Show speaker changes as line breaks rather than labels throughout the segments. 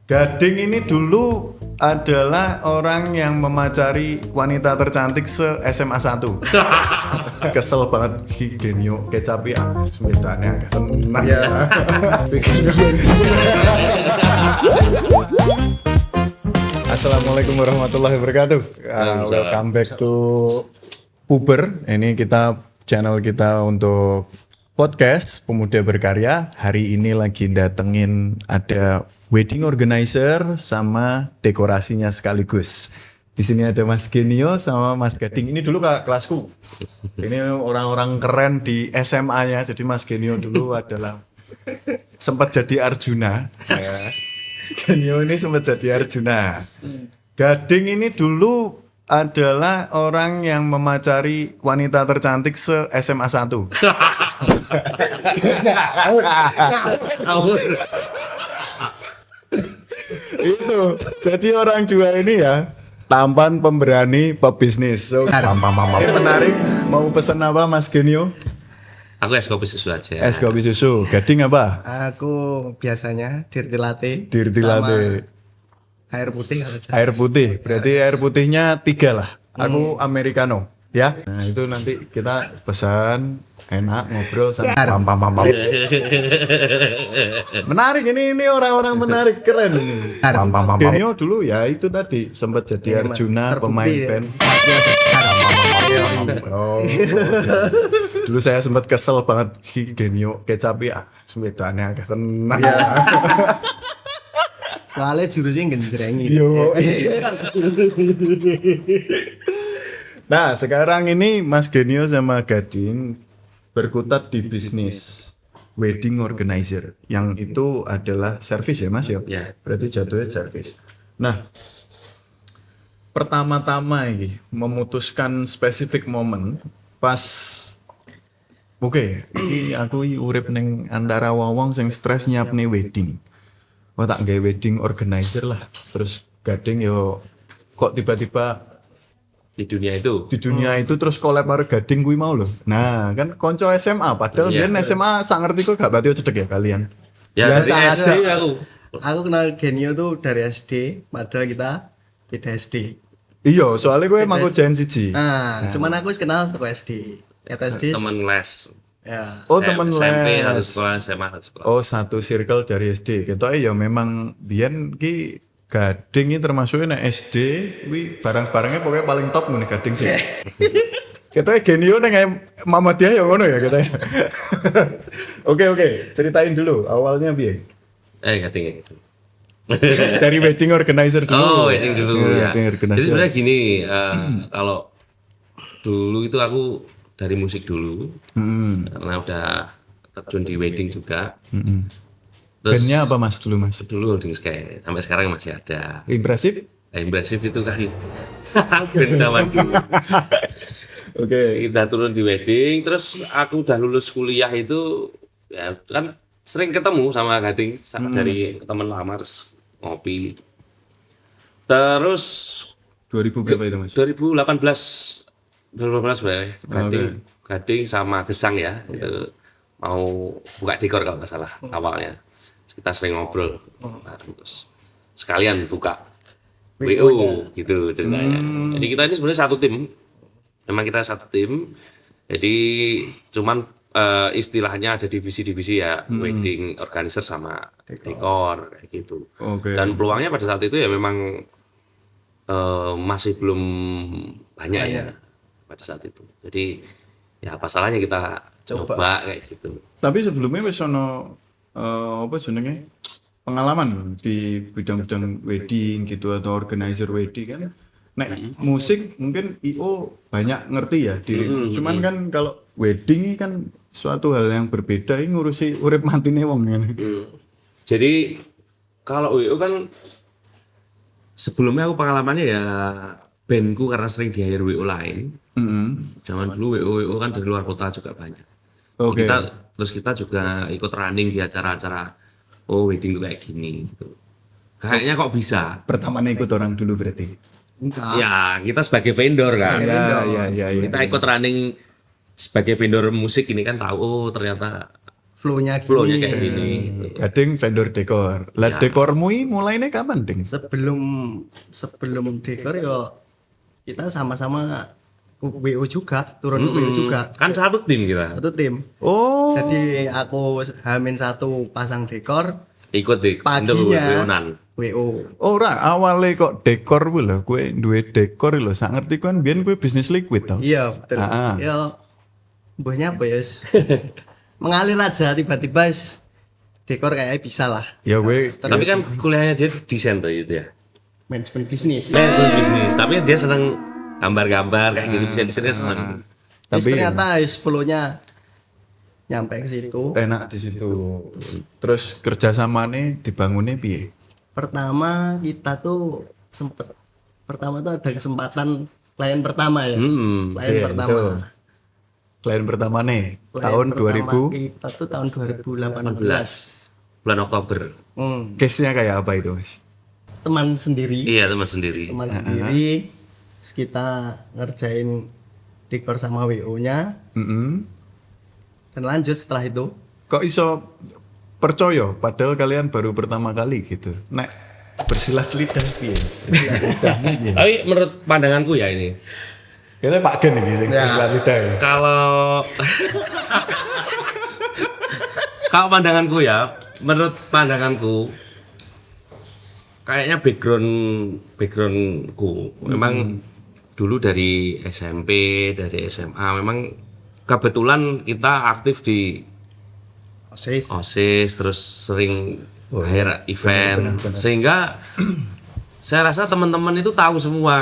Gading ini dulu adalah orang yang memacari wanita tercantik se-SMA 1. Kesel banget Genio kecap ya. Sebenarnya agak tenang.
Ya.
Assalamualaikum warahmatullahi wabarakatuh. Welcome back to Puber. Ini channel kita untuk podcast Pemuda Berkarya. Hari ini lagi datengin ada wedding organizer sama dekorasinya sekaligus. Di sini ada Mas Genio sama Mas Gading. Ini dulu kelasku. Ini orang-orang keren di SMA-nya. Jadi Mas Genio dulu adalah sempat jadi Arjuna. Ya. Genio ini sempat jadi Arjuna. Gading ini dulu adalah orang yang memacari wanita tercantik se-SMA 1. Itu. Jadi orang dua ini ya tampan, pemberani, pebisnis. So, menarik. Mau pesen apa Mas Genio?
Aku es kopi susu aja.
Es kopi susu. Gading apa?
Aku biasanya dirty latte.
Dirty latte.
Air putih kalau ada.
Air putih. Berarti air putihnya 3 lah. Aku americano. Ya. Nah itu nanti kita pesan enak ngobrol sama pam. Menarik ini orang-orang menarik keren ini. Mas Genio dulu ya itu tadi sempat jadi Arjuna pemain band. Oh, dulu saya sempat kesel banget Genio kecap ya. Sebenarnya agak tenang.
Soalnya jurusnya genjrengi.
Yo. Nah sekarang ini Mas Genio sama Gading berkutat di bisnis wedding organizer yang itu adalah service ya Mas ya?
Ya.
Berarti jatuhnya service. Nah pertama-tama ini memutuskan spesifik momen pas ini aku urip neng antara wong sing stres nyiapne wedding. Wah tak gawe wedding organizer lah. Terus Gading yo kok tiba-tiba
Di dunia itu.
di dunia itu terus collab karo Gading kuwi mau loh. Nah, kan konco SMA padahal
Iya.
dia SMA sak ngerti kok gak berarti cedek ya kalian.
Ya
Biasa
dari
aja.
SD aku.
Aku kenal Genio tuh dari SD, padahal kita beda SD.
Iya, soalnya gue emang jen siji.
Nah, cuman aku kenal tuh SD. SD.
Teman les.
Ya.
Oh, temen
SMP satu
les.
sekolah, SMA satu sekolah.
Oh, satu circle dari SD. Ketoke ya memang biyen ki Gading ini termasuknya nek SD kuwi barang-barangnya pokoknya paling top ngene Gading sih. Ketoke Genio nang Muhammadiyah ya ngono ya ketoke. Oke, ceritain dulu awalnya piye?
Gading gitu.
Dari wedding organizer dulu.
Oh, wedding dulu ya.
Wedding
Jadi
organizer.
sebenarnya gini, kalau dulu itu aku dari musik dulu, karena udah terjun di wedding juga. Terus
Bandnya apa Mas dulu Mas?
dulu holding sky, sampai sekarang masih ada.
Impresif?
Impresif itu kan band zaman dulu.
Oke.
Kita turun di wedding, terus aku udah lulus kuliah itu ya kan sering ketemu sama Gading dari teman lama terus ngopi. Terus
2000 berapa itu Mas?
2018 Gading sama Gesang ya itu mau buka dekor kalau nggak salah awalnya. Terus kita sering ngobrol terus sekalian buka WO gitu ceritanya. Jadi kita ini sebenarnya satu tim. Memang kita satu tim. Jadi cuman istilahnya ada divisi-divisi ya, wedding organizer sama dekor kayak gitu.
Oke.
Dan peluangnya pada saat itu ya memang masih belum banyak ya pada saat itu. Jadi ya apa salahnya kita coba kayak gitu.
Tapi sebelumnya wis ono apa jenenge? Pengalaman di bidang-bidang wedding gitu atau organizer wedding kan. Nek musik mungkin IO banyak ngerti ya diri. Cuman kan kalau wedding ini kan suatu hal yang berbeda, ini ngurusi urip matine wong ngene.
Jadi kalau WO kan sebelumnya aku pengalamannya ya bandku karena sering di hire WO lain. Zaman dulu WO kan dari luar kota juga banyak.
Oke.
Terus kita juga ikut running di acara-acara wedding tuh kayak gini gitu. Kayaknya kok bisa.
Pertamanya ikut orang dulu berarti.
Ya kita sebagai vendor kan.
Iya.
Kita ikut running sebagai vendor musik ini kan tahu ternyata
flow-nya
flow-nya
gini.
kayak gini.
Gading vendor dekor. Lah
Ya.
dekormu ini mulainya kapan, Ding?
Sebelum dekor ya kita sama-sama WO juga, turun WO juga.
Kan satu tim kita.
Satu tim.
Oh,
Jadi aku Hamin 1 pasang dekor,
Ikut di
paginya
WO-nan.
WO.
ora awalnya kok dekor kuwi lho, kowe duwe dekor lho, sak ngerti kan biyen kowe bisnis liquid tau.
Iya, betul.
Ah.
Ya mbahnya apa ya? Wis. Mengalir aja tiba-tiba dekor kayaknya bisa lah.
Ya kowe
Tapi kan kuliahnya dia desain tuh itu ya.
Manajemen bisnis.
Bisnis. Tapi dia seneng gambar-gambar kayak gitu, desain-desainnya seneng.
Tapi
Tapi-
ternyata flow-nya nyampe ke situ.
enak di situ. Terus kerjasamane dibangunnya piye?
Pertama kita tuh pertama tuh ada kesempatan klien pertama ya. Klien
Iya,
pertama.
itu. Klien pertama nih
Klien
tahun
pertama
2000.
kita tuh tahun 2018.
14 bulan Oktober.
Case-nya kayak apa itu, Mas?
Teman sendiri,
Iya, teman sendiri.
terus kita ngerjain dekor sama WO-nya
Mm-mm.
dan lanjut setelah itu.
Kok iso percaya padahal kalian baru pertama kali gitu. Nek bersilat lidah piye?
Tapi menurut pandanganku ya ini,
Kita Pak Gen iki sing bersilat lidah ya.
kalau kalau pandanganku ya, menurut pandanganku kayaknya backgroundku memang dulu dari SMP, dari SMA memang kebetulan kita aktif di
OSIS.
OSIS, terus sering akhir event, sehingga saya rasa teman-teman itu tahu semua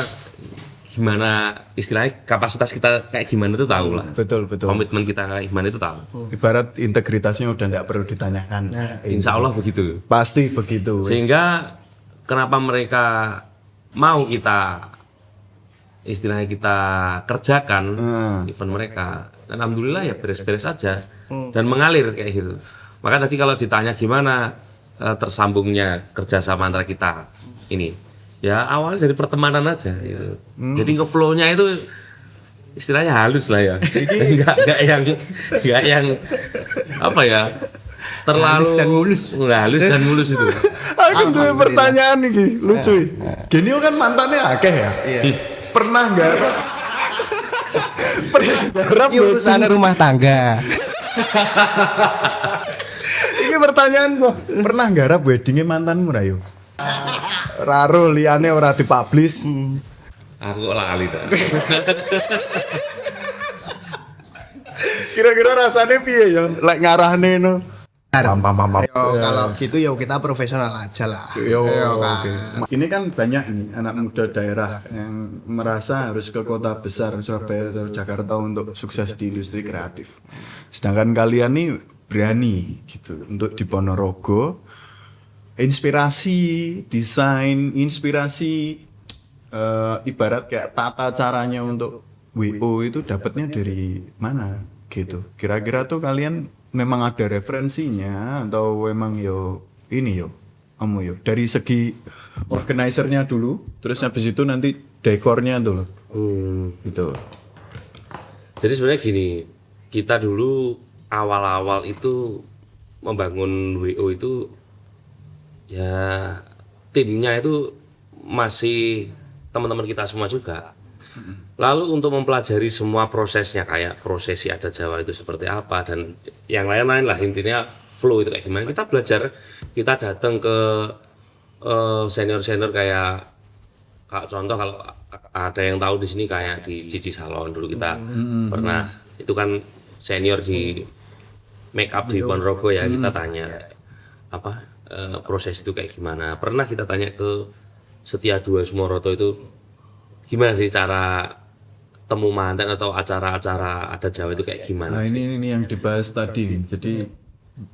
gimana istilahnya kapasitas kita kayak gimana itu tahu lah,
Betul, betul.
komitmen kita kayak gimana itu tahu.
Ibarat integritasnya udah nggak perlu ditanyakan.
Insya Allah begitu.
Pasti begitu.
Sehingga kenapa mereka mau kita istilahnya kita kerjakan event mereka, dan alhamdulillah ya beres-beres aja dan mengalir kayak gitu. Maka tadi kalau ditanya gimana tersambungnya kerjasama antara kita ini, ya awalnya dari pertemanan aja gitu. Jadi ke flow-nya itu istilahnya halus lah ya. Nggak yang apa ya, terlalu halus dan mulus itu.
Aku tuh pertanyaan nih, lucu. Genio kan mantannya akeh ya. Pernah garap? Pernah garap?
Ini urusan rumah tangga.
Ini pertanyaan kok. Pernah garap weddingnya mantanmu Rayo? Raro liane ora dipublish.
Aku lali tuh.
Kira-kira rasanya piye ya? Lek ngarahne no. Pam.
Kalau gitu ya kita profesional aja lah.
Yo, oke. Ini kan banyak nih anak muda daerah yang merasa harus ke kota besar Surabaya atau Jakarta untuk sukses di industri kreatif. Sedangkan kalian nih berani gitu untuk di Ponorogo, inspirasi desain, inspirasi ibarat kayak tata caranya untuk WO itu dapatnya dari mana gitu. Kira-kira tuh kalian memang ada referensinya atau memang yo ini yo kamu yo dari segi organizernya dulu, terus habis itu nanti dekornya tuh loh. Gitu.
Jadi sebenarnya gini, kita dulu awal-awal itu membangun WO itu ya timnya itu masih teman-teman kita semua juga. Lalu untuk mempelajari semua prosesnya kayak prosesi adat Jawa itu seperti apa dan yang lain-lain lah, intinya flow itu kayak gimana, kita belajar, kita datang ke senior-senior kayak contoh kalau ada yang tahu di sini kayak di Cici Salon dulu kita pernah, itu kan senior di make up di Ponorogo ya, kita tanya apa proses itu kayak gimana. Pernah kita tanya ke Setia Dua Sumoroto itu gimana sih cara temu manten atau acara-acara adat Jawa itu kayak gimana
Nah
sih?
ini yang dibahas tadi nih. Jadi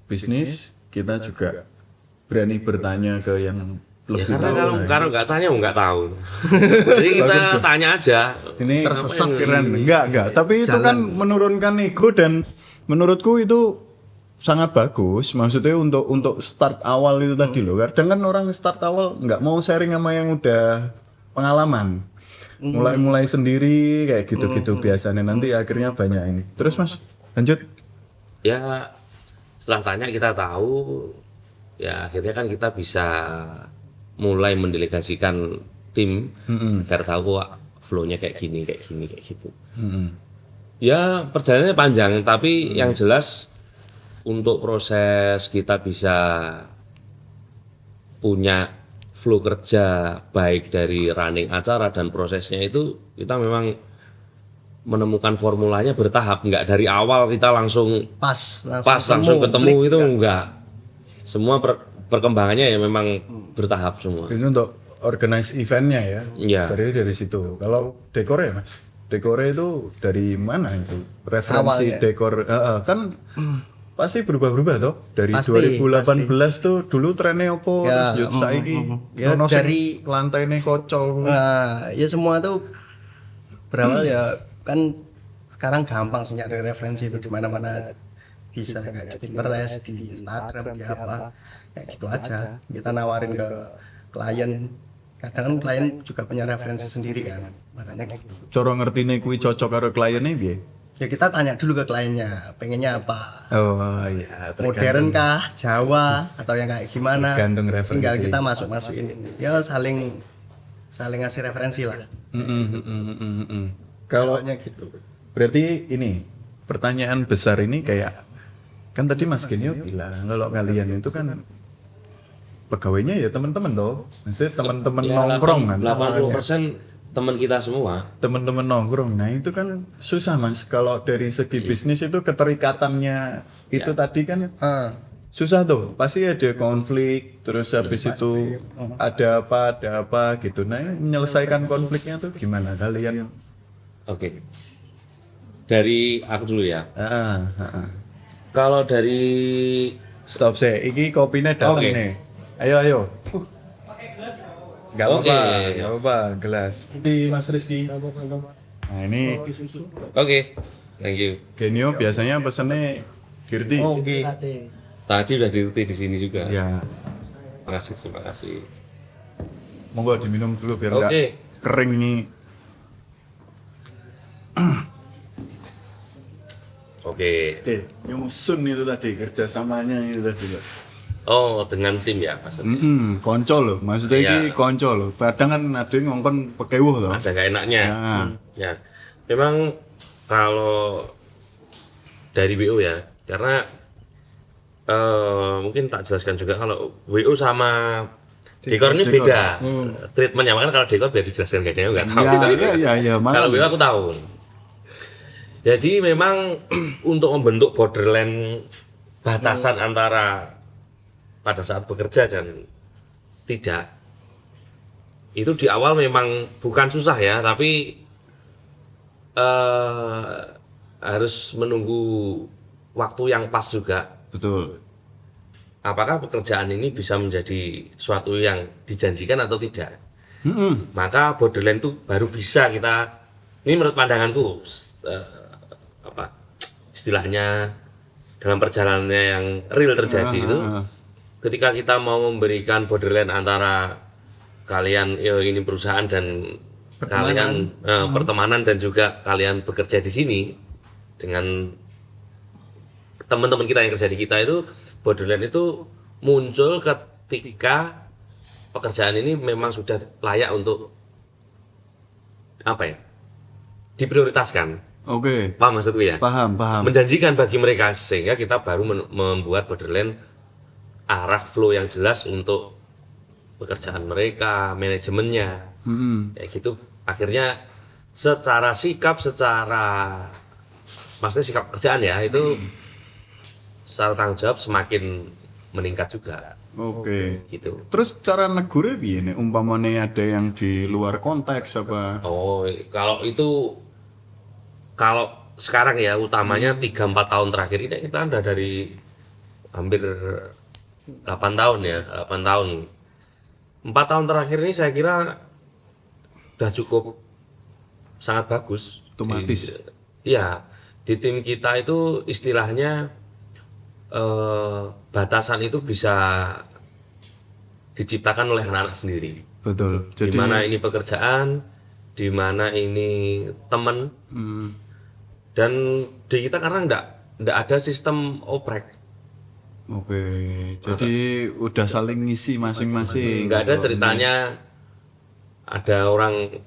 bisnis kita juga berani bertanya ke yang
Ya,
lebih
karena
tahu.
kalau nggak tanya nggak tahu. Jadi kita tanya aja.
Ini
Tersesat
keren. Enggak. Tapi itu kan menurunkan ego dan menurutku itu sangat bagus. Maksudnya untuk start awal itu tadi loh. Kadang kan orang start awal nggak mau sharing sama yang udah pengalaman. Mulai sendiri kayak gitu-gitu biasanya, nanti akhirnya banyak ini. Terus Mas, lanjut.
Ya setelah tanya kita tahu, ya akhirnya kan kita bisa mulai mendelegasikan tim agar tahu kok flow-nya kayak gini kayak gitu. Ya perjalanannya panjang, tapi yang jelas untuk proses kita bisa punya flow kerja baik dari running acara dan prosesnya itu kita memang menemukan formulanya bertahap, nggak dari awal kita langsung langsung ketemu itu enggak. Semua perkembangannya ya memang bertahap semua.
Ini untuk organize eventnya ya.
Iya.
Dari situ. Kalau dekor ya Mas, dekornya itu dari mana itu? Referensi
Awalnya.
dekor kan pasti berubah-berubah toh. Dari
Pasti,
2018 tuh dulu trennya apa
Ya,
terus saiki
Ya,
ono sing
dari
lantainya kocol.
Nah, ya semua tuh berawal ya kan sekarang gampang sih nyari referensi itu di mana-mana, bisa kayak di Pinterest, di Instagram, di apa, kayak gitu aja. Kita nawarin ke klien. Kadang kan klien juga punya referensi sendiri kan, makanya gitu.
Cara ngertine kuwi cocok karo kliennya piye?
Ya kita tanya dulu ke kliennya, pengennya apa?
Oh iya,
Modern kah, Jawa atau yang kayak gimana?
Tergantung referensi.
Tinggal kita masukin. Ya saling ngasih referensi lah.
Kalau
Kalau gitu.
berarti ini pertanyaan besar ini kayak kan tadi Mas Genio bilang kalau kalian itu kan pegawainya ya teman-teman toh, maksudnya teman-teman
Ya,
nongkrong kan,
80% teman kita semua.
teman-teman nongkrong. Nah itu kan susah Mas kalau dari segi bisnis itu keterikatannya itu tadi kan susah tuh, pasti ada konflik, terus habis itu ada apa gitu. Nah ini menyelesaikan konfliknya tuh gimana kalian?
Oke. Dari aku dulu ya. Kalau dari
Stop saya, iki kopinya datang
Oke.
nih. Ayo. Gak
Oke.
apa-apa, gelas. Di Mas Rizky. Nah ini
Oke. Thank you.
Genio biasanya pesennya dirti.
Oke.
Tadi udah diuti di sini juga.
Ya,
Terima kasih.
monggo diminum dulu biar
Oke.
nggak kering nih.
Oke.
Oke, nyusun itu tadi kerjasamanya itu tadi. Pak.
Oh, dengan tim ya, Mas.
Konco loh, maksudnya
Iya.
ini konco loh. Kadang kan ada yang ngongkon pekewuh loh.
Ada nggak enaknya.
Nah.
Ya. Memang kalau dari WO ya, karena mungkin tak jelaskan juga kalau WO sama dekor ini beda treatmentnya, makanya kalau dekor biar dijelaskan kayaknya nggak tahu.
Ya,
Kalau WO aku tahu. Jadi memang untuk membentuk borderline batasan antara pada saat bekerja dan tidak, itu di awal memang bukan susah ya, tapi harus menunggu waktu yang pas juga.
Betul.
Apakah pekerjaan ini bisa menjadi suatu yang dijanjikan atau tidak? Maka borderline itu baru bisa kita, ini menurut pandanganku, istilahnya dalam perjalanannya yang real terjadi itu, ketika kita mau memberikan borderline antara kalian ini perusahaan dan kalian pertemanan dan juga kalian bekerja di sini dengan teman-teman kita yang kerja di kita, itu borderline itu muncul ketika pekerjaan ini memang sudah layak untuk diprioritaskan.
Oke.
Paham maksudku ya?
Paham.
Menjanjikan bagi mereka, sehingga kita baru membuat borderline arah flow yang jelas untuk pekerjaan mereka, manajemennya, kayak gitu. Akhirnya secara sikap, maksudnya sikap kerjaan ya, itu secara tanggung jawab semakin meningkat juga.
Oke.
Gitu.
Terus cara negure piye nek umpamane ada yang di luar konteks apa?
Oh, kalau sekarang ya utamanya 3-4 tahun terakhir ini kita ada dari hampir 8 tahun ya, 8 tahun. 4 tahun terakhir ini saya kira udah cukup sangat bagus.
Otomatis.
Iya, di tim kita itu istilahnya batasan itu bisa diciptakan oleh anak-anak sendiri.
Betul.
Di mana ini pekerjaan, di mana ini teman. Dan di kita karena enggak ada sistem oprek.
Oke, jadi udah saling ngisi masing-masing.
Nggak ada ceritanya ada orang,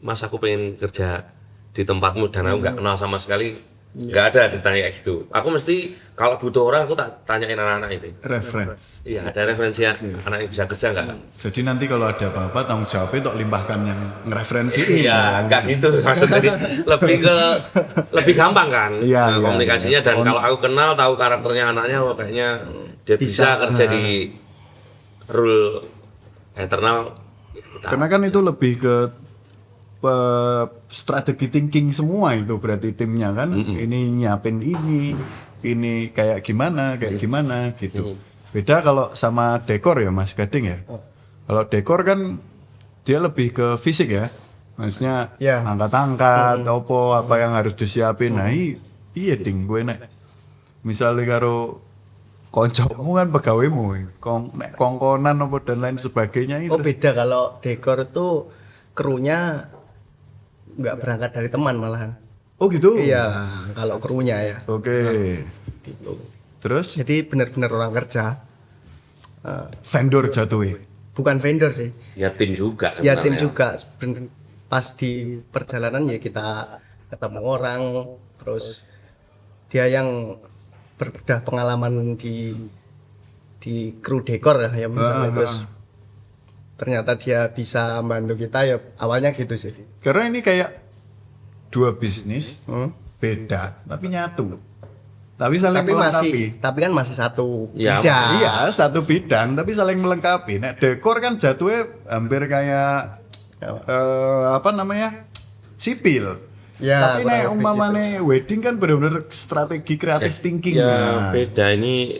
Mas aku pengen kerja di tempatmu dan aku nggak kenal sama sekali, nggak ada ceritanya kayak gitu. Aku mesti kalau butuh orang aku tak tanyain anak-anak itu.
Reference.
Iya, ada referensi anak yang bisa kerja nggak?
Jadi nanti kalau ada apa-apa tanggung jawabnya untuk limpahkan yang ngereferensi.
Iya, nggak gitu maksudnya. Lebih gampang kan
Iya,
komunikasinya. Dan kalau aku kenal tahu karakternya anaknya, oh, kayaknya dia bisa kerja di role internal.
Karena kan itu lebih ke strategi thinking semua itu berarti timnya kan. Ini nyiapin ini kayak gimana gitu. Beda kalau sama dekor ya Mas Gading ya. Kalau dekor kan dia lebih ke fisik ya. Maksudnya angkat-angkat apa yang harus disiapin. Nah, iya ding gue nek misalnya karo koncomu kan pegawaimu nek kongkonan apa dan lain sebagainya itu.
Oh beda, kalau dekor itu krunya nggak berangkat dari teman malahan.
Oh gitu.
Iya, kalau krunya ya.
Oke.
Gitu.
Terus
Jadi benar-benar orang kerja.
vendor jatuhnya.
Bukan vendor sih.
Ya tim juga
Ya tim
sebenarnya.
juga. Pas di perjalanan ya kita ketemu orang, terus dia yang udah pengalaman di kru dekor ya misalnya, terus ternyata dia bisa bantu kita, ya awalnya gitu sih.
Karena ini kayak dua bisnis beda tapi nyatu. Tapi saling melengkapi.
Tapi kan masih satu
Ya,
bidang.
Iya, satu bidang tapi saling melengkapi. Nek dekor kan jatuhnya hampir kayak apa namanya? Sipil.
Ya,
tapi nek
kurang lebih
umpamane wedding kan benar-benar strategi kreatif thinking.
Ya
Nah.
beda, ini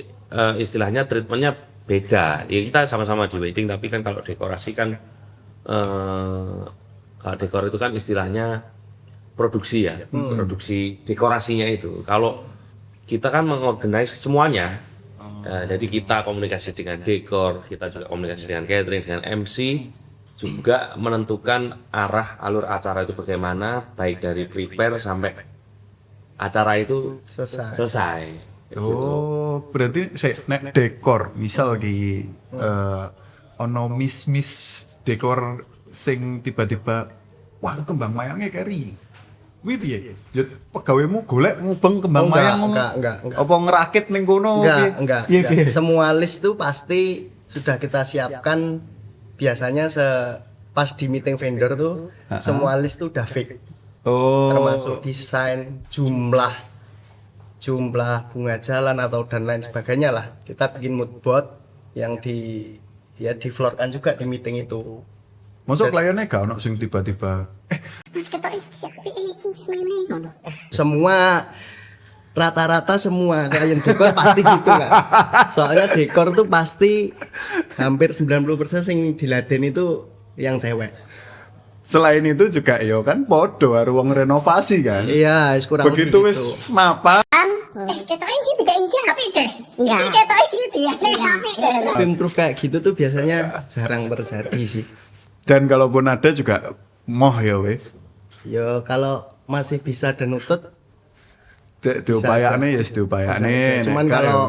istilahnya treatmentnya beda. Ya kita sama-sama di wedding, tapi kan kalau dekorasi kan kalau dekor itu kan istilahnya produksi ya, produksi dekorasinya itu. Kalau kita kan mengorganize semuanya, jadi kita komunikasi dengan dekor, kita juga komunikasi dengan catering, dengan MC, juga menentukan arah alur acara itu bagaimana, baik dari prepare sampai acara itu selesai.
Oh, berarti saya nek dekor misal di ono mis dekor sing tiba-tiba wah kembang mayangnya keri. Wih piye? Ya pegawaimu golek ngubeng kembang mayang
enggak.
apa ngerakit ning kono piye?
Enggak.
Piye, piye?
Semua list tuh pasti sudah kita siapkan. Biasanya pas di meeting vendor tuh semua list tuh udah fix.
Oh.
Termasuk desain, jumlah bunga jalan atau dan lain sebagainya lah. Kita bikin mood board yang di floorkan juga di meeting itu.
Masuk kliennya gak ono sing tiba-tiba
Mas ketok iki aku iki semene ngono.
Semua rata-rata semua klien dekor pasti gitu kan. Soalnya dekor tuh pasti hampir 90% yang diladen itu yang cewek.
selain itu juga yo kan podo karo wong renovasi kan.
Iya, kurang
Begitu
lebih
wis
gitu.
mapan
Ketok iki tidak iki apik deh. Iki ketok iki dia apik deh.
Improve kayak gitu tuh biasanya jarang terjadi sih.
dan kalaupun ada juga moh ya we.
Ya kalau masih bisa dan nutut
Diupayane ya
bisa
diupayane.
aja. Cuman
Nek gak
kalau
yo.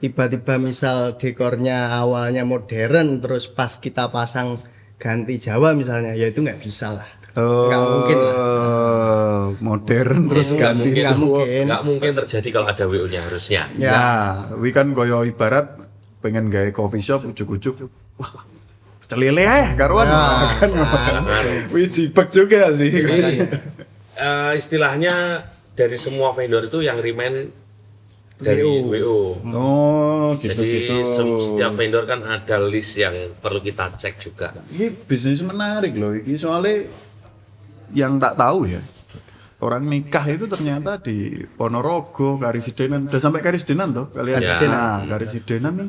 tiba-tiba misal dekornya awalnya modern terus pas kita pasang ganti Jawa misalnya, ya itu nggak bisa lah. Nggak mungkin lah.
Modern terus ganti
Nggak
Jawa.
mungkin.
Nggak mungkin terjadi kalau ada WO-nya harusnya.
Ya, wi kan koyo ibarat pengen gawe coffee shop ujuk-ujuk. Wah, celile karuan kan. Wi jipek juga sih.
Ini istilahnya dari semua vendor itu yang remain dari WO.
Oh,
Jadi
gitu-gitu.
setiap vendor kan ada list yang perlu kita cek juga.
Ini bisnis menarik loh, ini soalnya yang tak tahu ya, orang nikah itu ternyata di Ponorogo, Karisidenan, udah sampai Karisidenan toh kalian? Nah, Karisidenan kan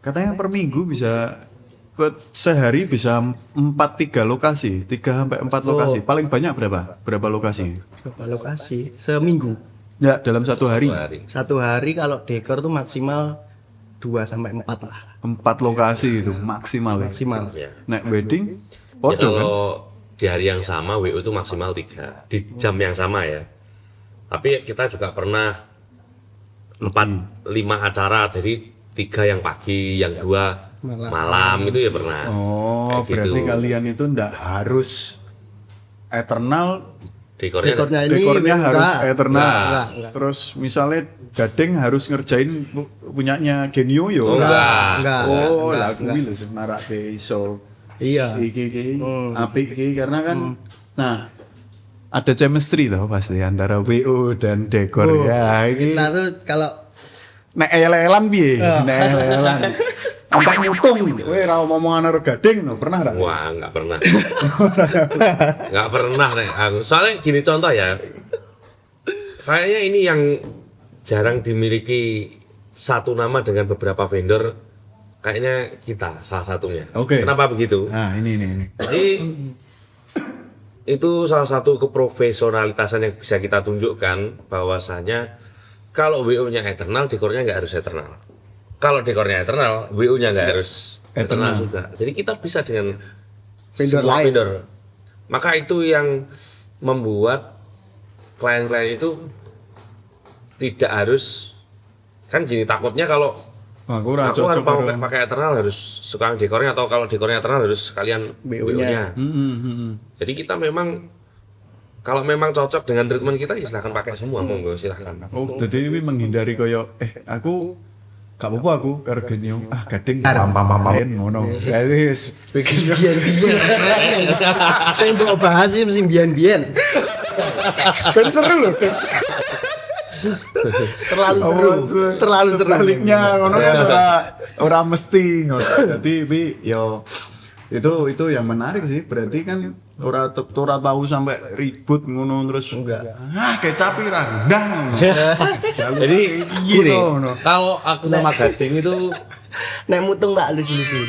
katanya per minggu bisa sehari bisa 3 lokasi, 3 sampai 4 lokasi. Paling banyak berapa? Berapa lokasi?
Berapa lokasi? Seminggu.
Ya, dalam satu hari.
Satu hari kalau dekor tuh maksimal 2 sampai 4 lah.
4 lokasi itu maksimal. Ya.
Maksimal.
Ya.
Nek wedding,
Ya,
podo kan?
kalau di hari yang sama WO itu maksimal 3 di jam yang sama ya. Tapi kita juga pernah 4-5 acara, jadi 3 yang pagi, yang 2 malam itu ya pernah.
Oh,
Kayak
berarti
gitu.
kalian itu ndak harus eternal,
Dekornya
dekornya harus
enggak.
eternal.
Enggak.
Terus misalnya Gading harus ngerjain punyanya Genio yo.
Enggak.
Oh, lah kuwi lho sing marake iso.
Iya.
Iki apik iki karena kan nah ada chemistry toh pasti antara WO dan dekor ya iki.
Nah tuh kalau
Nek ele-elan piye? Nek ele-elan. Sampai mutung, kowe ra omongan karo Gading no, pernah ra?
Wah, nggak pernah. Nggak pernah nih aku. Soalnya gini contoh ya. Kayaknya ini yang jarang dimiliki satu nama dengan beberapa vendor. Kayaknya kita salah satunya.
Oke.
Kenapa begitu?
Nah, ini.
Jadi itu salah satu keprofesionalitasan yang bisa kita tunjukkan bahwasanya kalau WO-nya eternal, dekornya nggak harus eternal. Kalau dekornya eternal, WO-nya nggak harus eternal juga. Jadi kita bisa dengan
Vendor
semua
lain.
vendor. Maka itu yang membuat klien-klien itu tidak harus, kan gini, takutnya kalau
Wah, aku ora
aku kan
cocok karo.
pakai eternal harus suka dekornya, atau kalau dekornya eternal harus sekalian
WO-nya.
WO-nya. Jadi kita memang kalau memang cocok dengan treatment kita ya silahkan pakai semua, monggo silahkan.
Oh, jadi ini menghindari koyo aku gak apa-apa aku karo Genio. Ah, Gading pam-pam-pamain ngono. Jadi wis
bikin biyen-biyen. Saya mau bahas sih mesti biyen-biyen.
ben seru loh. Dek.
Terlalu seru.
Sebaliknya ngono kan ora mesti ngono. Jadi yo itu yang menarik sih. Berarti kan ora tahu sampai ribut ngono terus.
Enggak.
Ah, kecap ira gendang.
Jadi gini,
Ngono.
kalau aku sama Gading itu
Nek mutung tak lucu-lucu.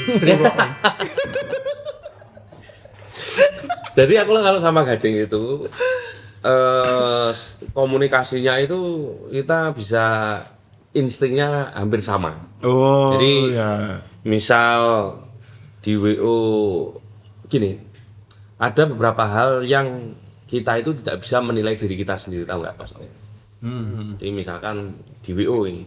jadi aku lah kalau sama Gading itu komunikasinya itu kita bisa instingnya hampir sama.
Oh,
Jadi
ya.
misal di WO gini, ada beberapa hal yang kita itu tidak bisa menilai diri kita sendiri, tahu nggak maksudnya? Jadi misalkan di WO ini,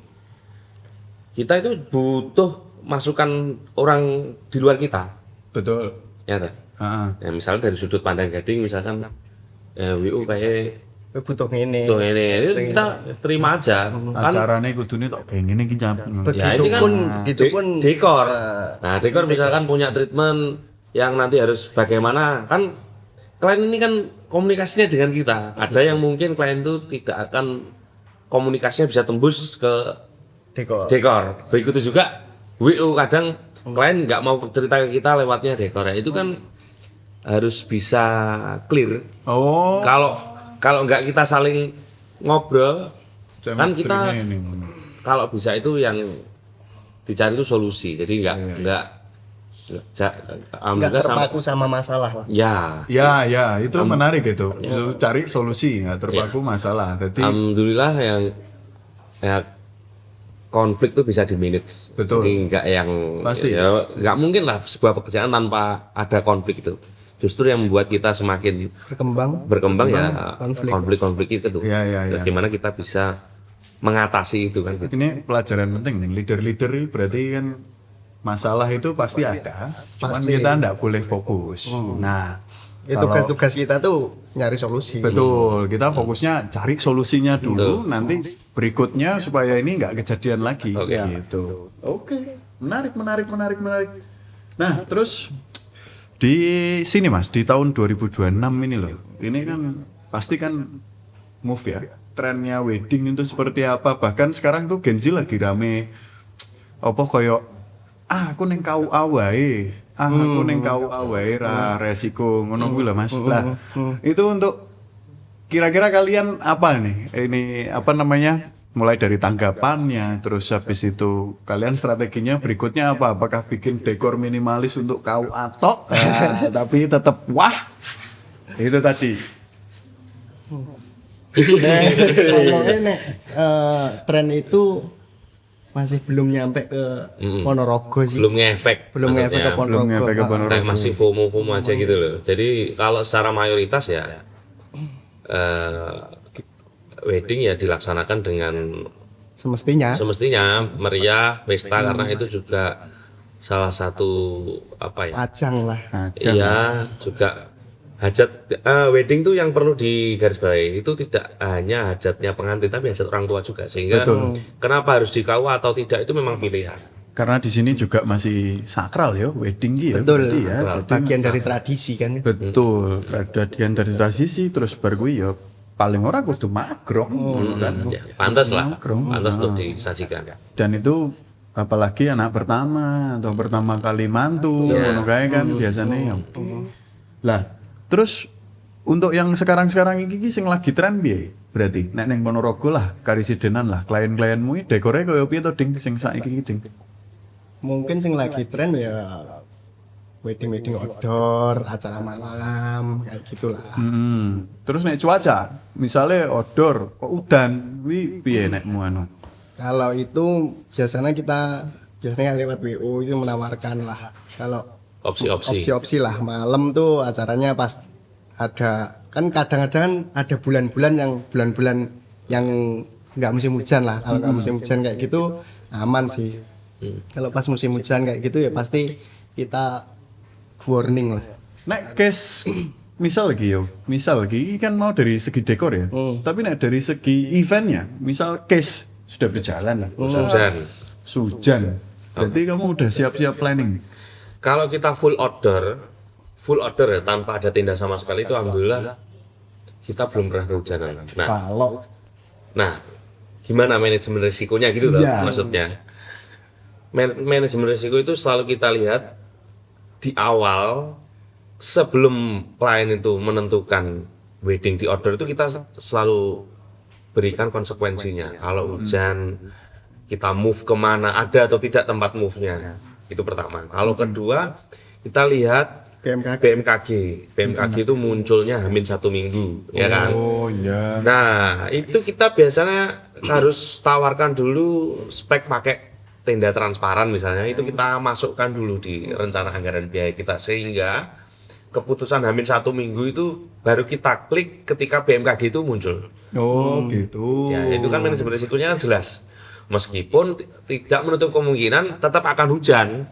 kita itu butuh masukan orang di luar kita,
Betul.
ya tak?
Heeh.
Ya, misalnya dari sudut pandang Gading, misalkan WO kayak
Butuh ngene.
tuh ini kita terima aja, kan?
Acarane kudune tok pengen iki cap.
Ya ini kan
Begitu pun
dekor. Nah, dekor misalkan punya treatment yang nanti harus bagaimana, kan klien ini kan komunikasinya dengan kita. Ada yang mungkin klien itu tidak akan komunikasinya bisa tembus ke dekor. Begitu juga WO, kadang klien nggak mau cerita ke kita lewatnya dekor. Ya, itu kan harus bisa clear.
Oh,
Kalau nggak kita saling ngobrol, kan kita
chemistry-nya ini.
kalau bisa itu yang dicari itu solusi. Jadi nggak
enggak terpaku sama masalah lah.
ya.
Ya, itu menarik itu. Itu cari solusi, nggak terpaku masalah. Jadi
Alhamdulillah yang ya, konflik itu bisa di manage.
Betul.
Jadi nggak yang
Pasti.
ya, nggak mungkin lah sebuah pekerjaan tanpa ada konflik itu. Justru yang membuat kita semakin berkembang ya konflik-konflik itu tuh.
Ya.
Bagaimana kita bisa mengatasi itu kan gitu.
ini pelajaran penting nih. Leader-leader ini berarti kan masalah itu pasti ada. Cuman kita nggak boleh fokus. Nah,
Tugas-tugas kita tuh nyari solusi.
betul. Kita fokusnya cari solusinya dulu. Nanti berikutnya supaya ini nggak kejadian lagi.
Oke.
Gitu. Oke. Menarik. Nah, terus di sini Mas, di tahun 2026 ini loh. Ini kan pasti kan move ya. Trennya wedding itu seperti apa? Bahkan sekarang tuh Gen Z lagi rame apa koyo aku neng KUA wae. Aku neng KUA wae ra resiko ngono kuwi lho Mas. Lah, itu untuk kira-kira kalian apa nih? Ini apa namanya? Mulai dari tanggapannya, terus habis itu kalian strateginya berikutnya apa? Apakah bikin dekor minimalis untuk KUA tok? Tapi tetap wah. Itu tadi.
Ngomongnya nek tren itu masih belum nyampe ke Ponorogo sih.
Belum ngefek.
Belum ngefek ke
maksudnya.
Ponorogo.
Belum ngefek ke Ponorogo.
Kayak masih FOMO aja gitu loh. Jadi kalau secara mayoritas ya wedding ya dilaksanakan dengan
semestinya
meriah pesta karena itu juga salah satu
ajang lah.
Iya, juga hajat wedding tuh yang perlu digarisbawahi itu tidak hanya hajatnya pengantin tapi hajat orang tua juga, sehingga kenapa harus di KUA atau tidak itu memang pilihan.
Karena di sini juga masih sakral ya wedding ya.
Betul.
Ya.
Bagian dari tradisi kan.
Betul, bagian dari tradisi terus bar kuwi ya paling ora kudu magrong kan.
Ya, pantas lah.
Magrong.
Pantas untuk disajikan.
Dan itu apalagi anak pertama atau pertama kali mantu ngono kae kan biasanya ya. Lah, terus untuk yang sekarang-sekarang iki sing lagi tren piye? Berarti nek ning Ponorogo lah, karisidenan lah, klien-klienmu dekore koyo piye to Ding sing saiki iki Ding?
Mungkin sing lagi tren ya wedding outdoor, acara malam kayak gitulah.
Terus nek cuaca, misalnya outdoor kok udan, kuwi piye nekmu anu?
Kalau itu biasanya lewat WO itu menawarkan lah. Kalau opsi-opsi lah malam tuh acaranya pas ada kan kadang-kadang ada bulan-bulan yang nggak musim hujan lah. Kalau nggak musim hujan kayak gitu aman sih. Kalau pas musim hujan kayak gitu ya pasti kita warning lah.
Nek case misal lagi kan mau dari segi dekor ya. Tapi nek dari segi eventnya, misal case sudah berjalan lah. Hujan. Berarti kamu udah siap-siap planning.
Kalau kita full outdoor ya tanpa ada tenda sama sekali itu alhamdulillah kita belum pernah kehujanan. Nah, gimana manajemen risikonya gitu loh maksudnya. Manajemen risiko itu selalu kita lihat di awal sebelum klien itu menentukan wedding di outdoor itu kita selalu berikan konsekuensinya. Kalau hujan kita move kemana, ada atau tidak tempat move-nya, itu pertama. Kalau kedua kita lihat BMKG itu munculnya hamin 1 minggu, ya kan?
Oh iya.
Nah itu kita biasanya harus tawarkan dulu spek pakai tenda transparan misalnya, itu kita masukkan dulu di rencana anggaran biaya kita, sehingga keputusan hamin 1 minggu itu baru kita klik ketika BMKG itu muncul.
Oh gitu.
Ya itu kan manajemen risikonya kan jelas. Meskipun tidak menutup kemungkinan tetap akan hujan,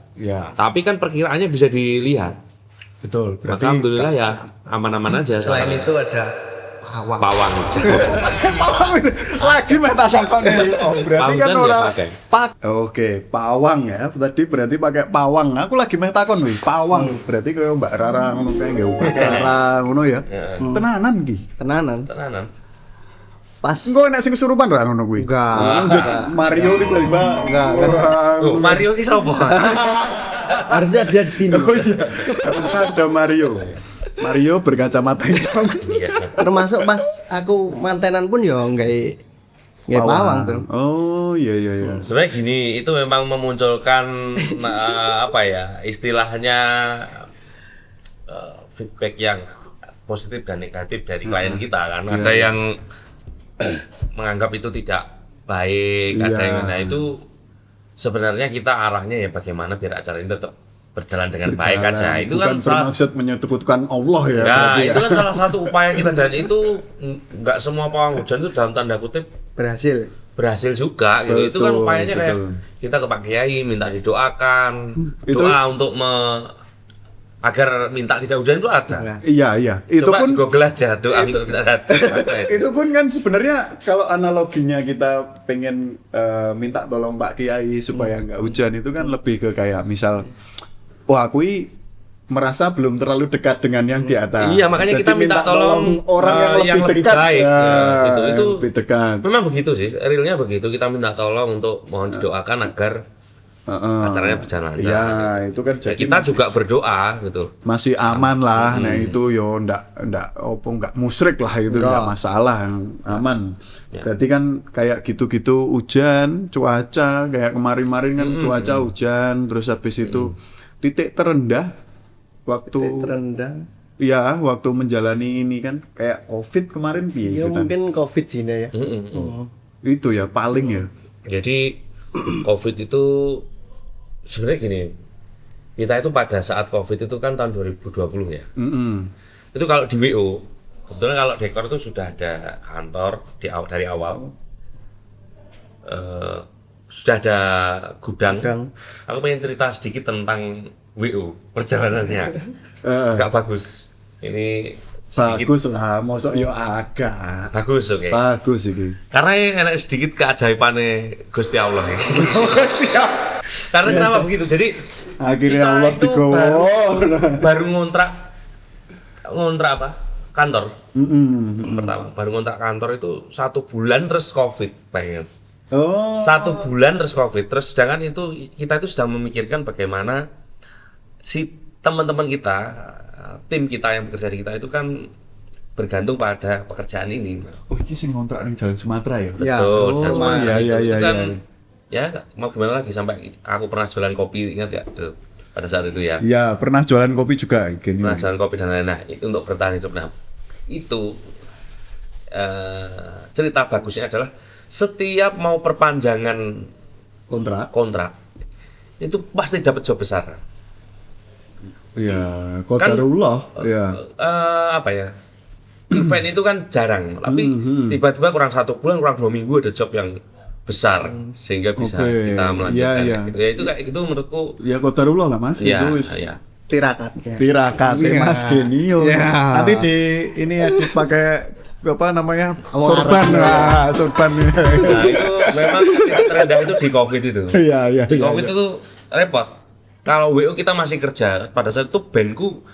tapi kan perkiraannya bisa dilihat.
Betul.
Berarti alhamdulillah ya aman-aman aja.
Selain itu ada pawang.
Lagi meta sakon berarti kan ora Oke, pawang ya. Tadi berarti pakai pawang. Aku lagi meta takon pawang. Berarti kayak Mbak Rara ngono kae nggih upacara ngono ya. Tenanan ki.
Tenanan. Pas
engko nek sing kesurupan ra ngono kuwi.
Enggak.
Mario tiba-tiba
enggak.
Mario ki sapa?
Harusnya dia di sini.
Oh iya. Harusnya ada Mario berkacamata hitam.
Termasuk pas aku mantenan pun ya nggak pawang tuh.
Oh iya.
Sebenarnya gini, itu memang memunculkan istilahnya feedback yang positif dan negatif dari klien kita kan. Ada yang menganggap itu tidak baik, ada yang itu sebenarnya kita arahnya ya bagaimana biar acara ini tetap berjalan dengan baik aja. Itu
bukan
kan
bermaksud menyekutukan Allah ya.
Nah, itu kan salah satu upaya kita, dan itu nggak semua pawang hujan itu dalam tanda kutip berhasil juga gitu. Itu kan upayanya kayak kita ke Pak Kiai minta didoakan, doa untuk agar minta tidak hujan itu ada.
Iya. Itu
coba
pun
Google aja doa untuk kita ada.
Itu pun kan sebenarnya kalau analoginya kita pengen minta tolong Pak Kiai supaya nggak hujan, itu kan lebih ke kayak misal aku merasa belum terlalu dekat dengan yang di atas.
Iya, makanya kita minta tolong
orang yang lebih dekat.
Baik. Itu
lebih dekat.
Memang begitu sih, realnya begitu. Kita minta tolong untuk mohon didoakan agar acaranya berjalan lancar.
Iya, itu kan
jadi kita juga berdoa gitu.
Masih aman lah. Nah, itu yo ndak musyrik lah, itu enggak masalah, aman. Berarti kan kayak gitu-gitu hujan, cuaca kayak kemarin-kemarin kan cuaca hujan, terus habis itu titik terendah waktu waktu menjalani ini kan kayak Covid kemarin piye
ya mungkin Covid sih ya.
Itu ya paling ya.
Jadi Covid itu sebenarnya gini, kita itu pada saat Covid itu kan tahun 2020 ya. Itu kalau di WO, kebetulan kalau dekor itu sudah ada kantor dari awal. sudah ada gudang.
Gudang.
Aku pengen cerita sedikit tentang WO perjalanannya. Gak bagus. Ini sedikit
Bagus lah, mosok yo agak.
bagus, oke.
Bagus iki.
Karena ini enak sedikit keajaibannya Gusti Allah ya.
Siap.
Karena kenapa begitu? Jadi
Akhirnya
kita
Allah
itu
digowo.
baru ngontrak apa? Kantor. Pertama baru ngontrak kantor itu 1 bulan terus COVID, pengen.
Oh.
1 bulan terus COVID. Terus sedangkan itu kita itu sedang memikirkan bagaimana si teman-teman kita, tim kita yang bekerja di kita itu kan bergantung pada pekerjaan ini.
Oh, ini sing kontrak ning Jalan Sumatera ya?
Ya.
Betul,
Oh,
Jalan Sumatera
iya,
itu
iya,
kan,
iya.
ya mau gimana lagi sampai aku pernah jualan kopi, ingat ya itu, pada saat itu ya.
Iya, pernah jualan kopi juga gini.
Pernah jualan kopi dan lain-lain. Nah, itu untuk bertahan hidup. Nah, itu cerita bagusnya adalah setiap mau perpanjangan kontrak itu pasti dapat job besar.
Iya, qadarullah. Iya.
Apa ya? Event itu kan jarang, tapi tiba-tiba kurang 1 bulan, kurang 2 minggu ada job yang besar sehingga bisa
Oke.
kita melanjutkan.
Iya, iya.
Gitu. Ya itu kayak gitu menurutku.
Ya qadarullah lah Mas,
Ya,
itu wis
ya.
Tirakat.
tirakat
Iya.
Mas Genio.
Iya.
Nanti di ini ya dipakai apa namanya? Sorban lah, sorban.
Nah, itu memang titik terendah itu di COVID itu.
Iya, iya.
Di
iya,
COVID
iya.
itu repot. Kalau WO kita masih kerja, pada saat itu bandku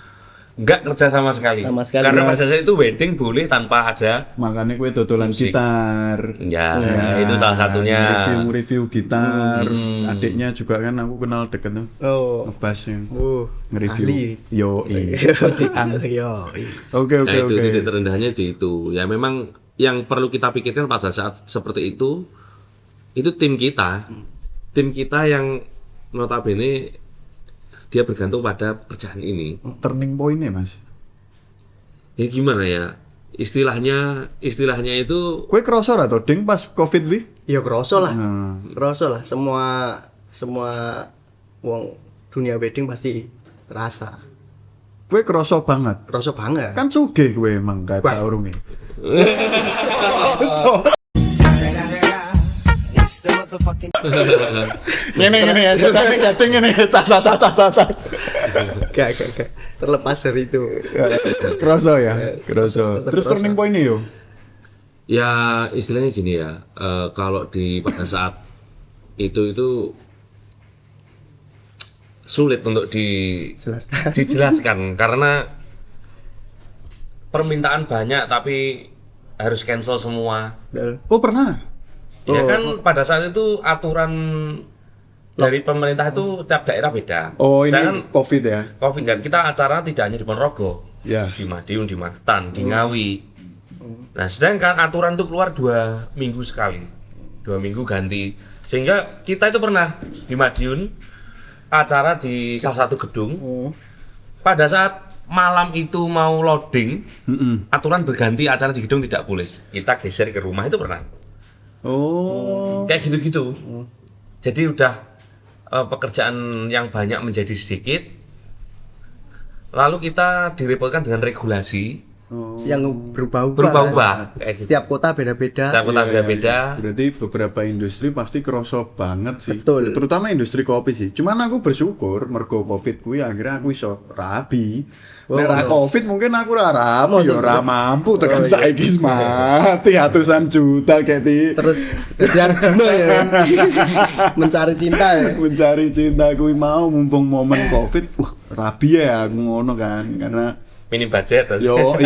nggak kerja sama sekali.
Sama sekali,
Karena
Mas.
pada saat itu wedding boleh tanpa ada.
Makanya kue dodolan
Musik.
gitar.
Ya, itu salah satunya.
Review gitar. Adiknya juga kan aku kenal deket tuh.
Oh.
Ngebas yang
Oh.
nge-review.
Ahli.
Yo,
Yo.
Oke,
Nah,
oke,
itu
oke.
titik terendahnya di itu. Ya memang yang perlu kita pikirkan pada saat seperti itu tim kita. Tim kita yang notabene dia bergantung pada pekerjaan ini.
Turning point-nya, Mas.
Ya gimana ya? Istilahnya itu
Kue kerasa ra to ding pas Covid wi?
Ya kroso lah.
Nah,
Kroso lah. Semua wong dunia wedding pasti terasa.
kue kerasa banget.
Kroso banget.
Kan sugih kue emang gak
Wah.
saurunge. Ngene ya, jateng ngene ta.
Gak. Terlepas dari itu.
Kerasa ya, kerasa. Terus turning point-nya yo.
ya istilahnya gini ya. Kalau di pada saat itu sulit untuk
Jelaskan.
dijelaskan karena permintaan banyak tapi harus cancel semua.
Oh, pernah.
Ya kan pada saat itu aturan dari pemerintah itu tiap daerah beda.
Oh, ini
Sedangkan
Covid ya.
COVID kan kita acara tidak hanya di Ponorogo,
Ya.
di Madiun, di Magetan, di Ngawi. Nah, sedangkan aturan itu keluar 2 minggu sekali, 2 minggu ganti. Sehingga kita itu pernah di Madiun acara di salah satu gedung. Pada saat malam itu mau loading, aturan berganti acara di gedung tidak boleh. Kita geser ke rumah itu pernah.
Oh.
Kayak gitu-gitu. Jadi udah pekerjaan yang banyak menjadi sedikit. Lalu kita direpotkan dengan regulasi
Yang berubah-ubah.
berubah-ubah. Kayak gitu.
Setiap kota beda-beda.
Setiap kota beda-beda.
Berarti beberapa industri pasti kerosok banget sih.
Betul.
Terutama industri kopi sih. Cuman aku bersyukur mergo Covid kuwi akhirnya aku iso rabi. Nek ra Covid mungkin aku ra rabi, ya ora mampu tekan saiki mati atusan juta kayak di
Terus jadi Arjuna ya. Mencari cinta ya.
mencari cinta kuwi mau mumpung momen Covid. Rabi ya aku ngono kan karena
Minim budget terus.
yo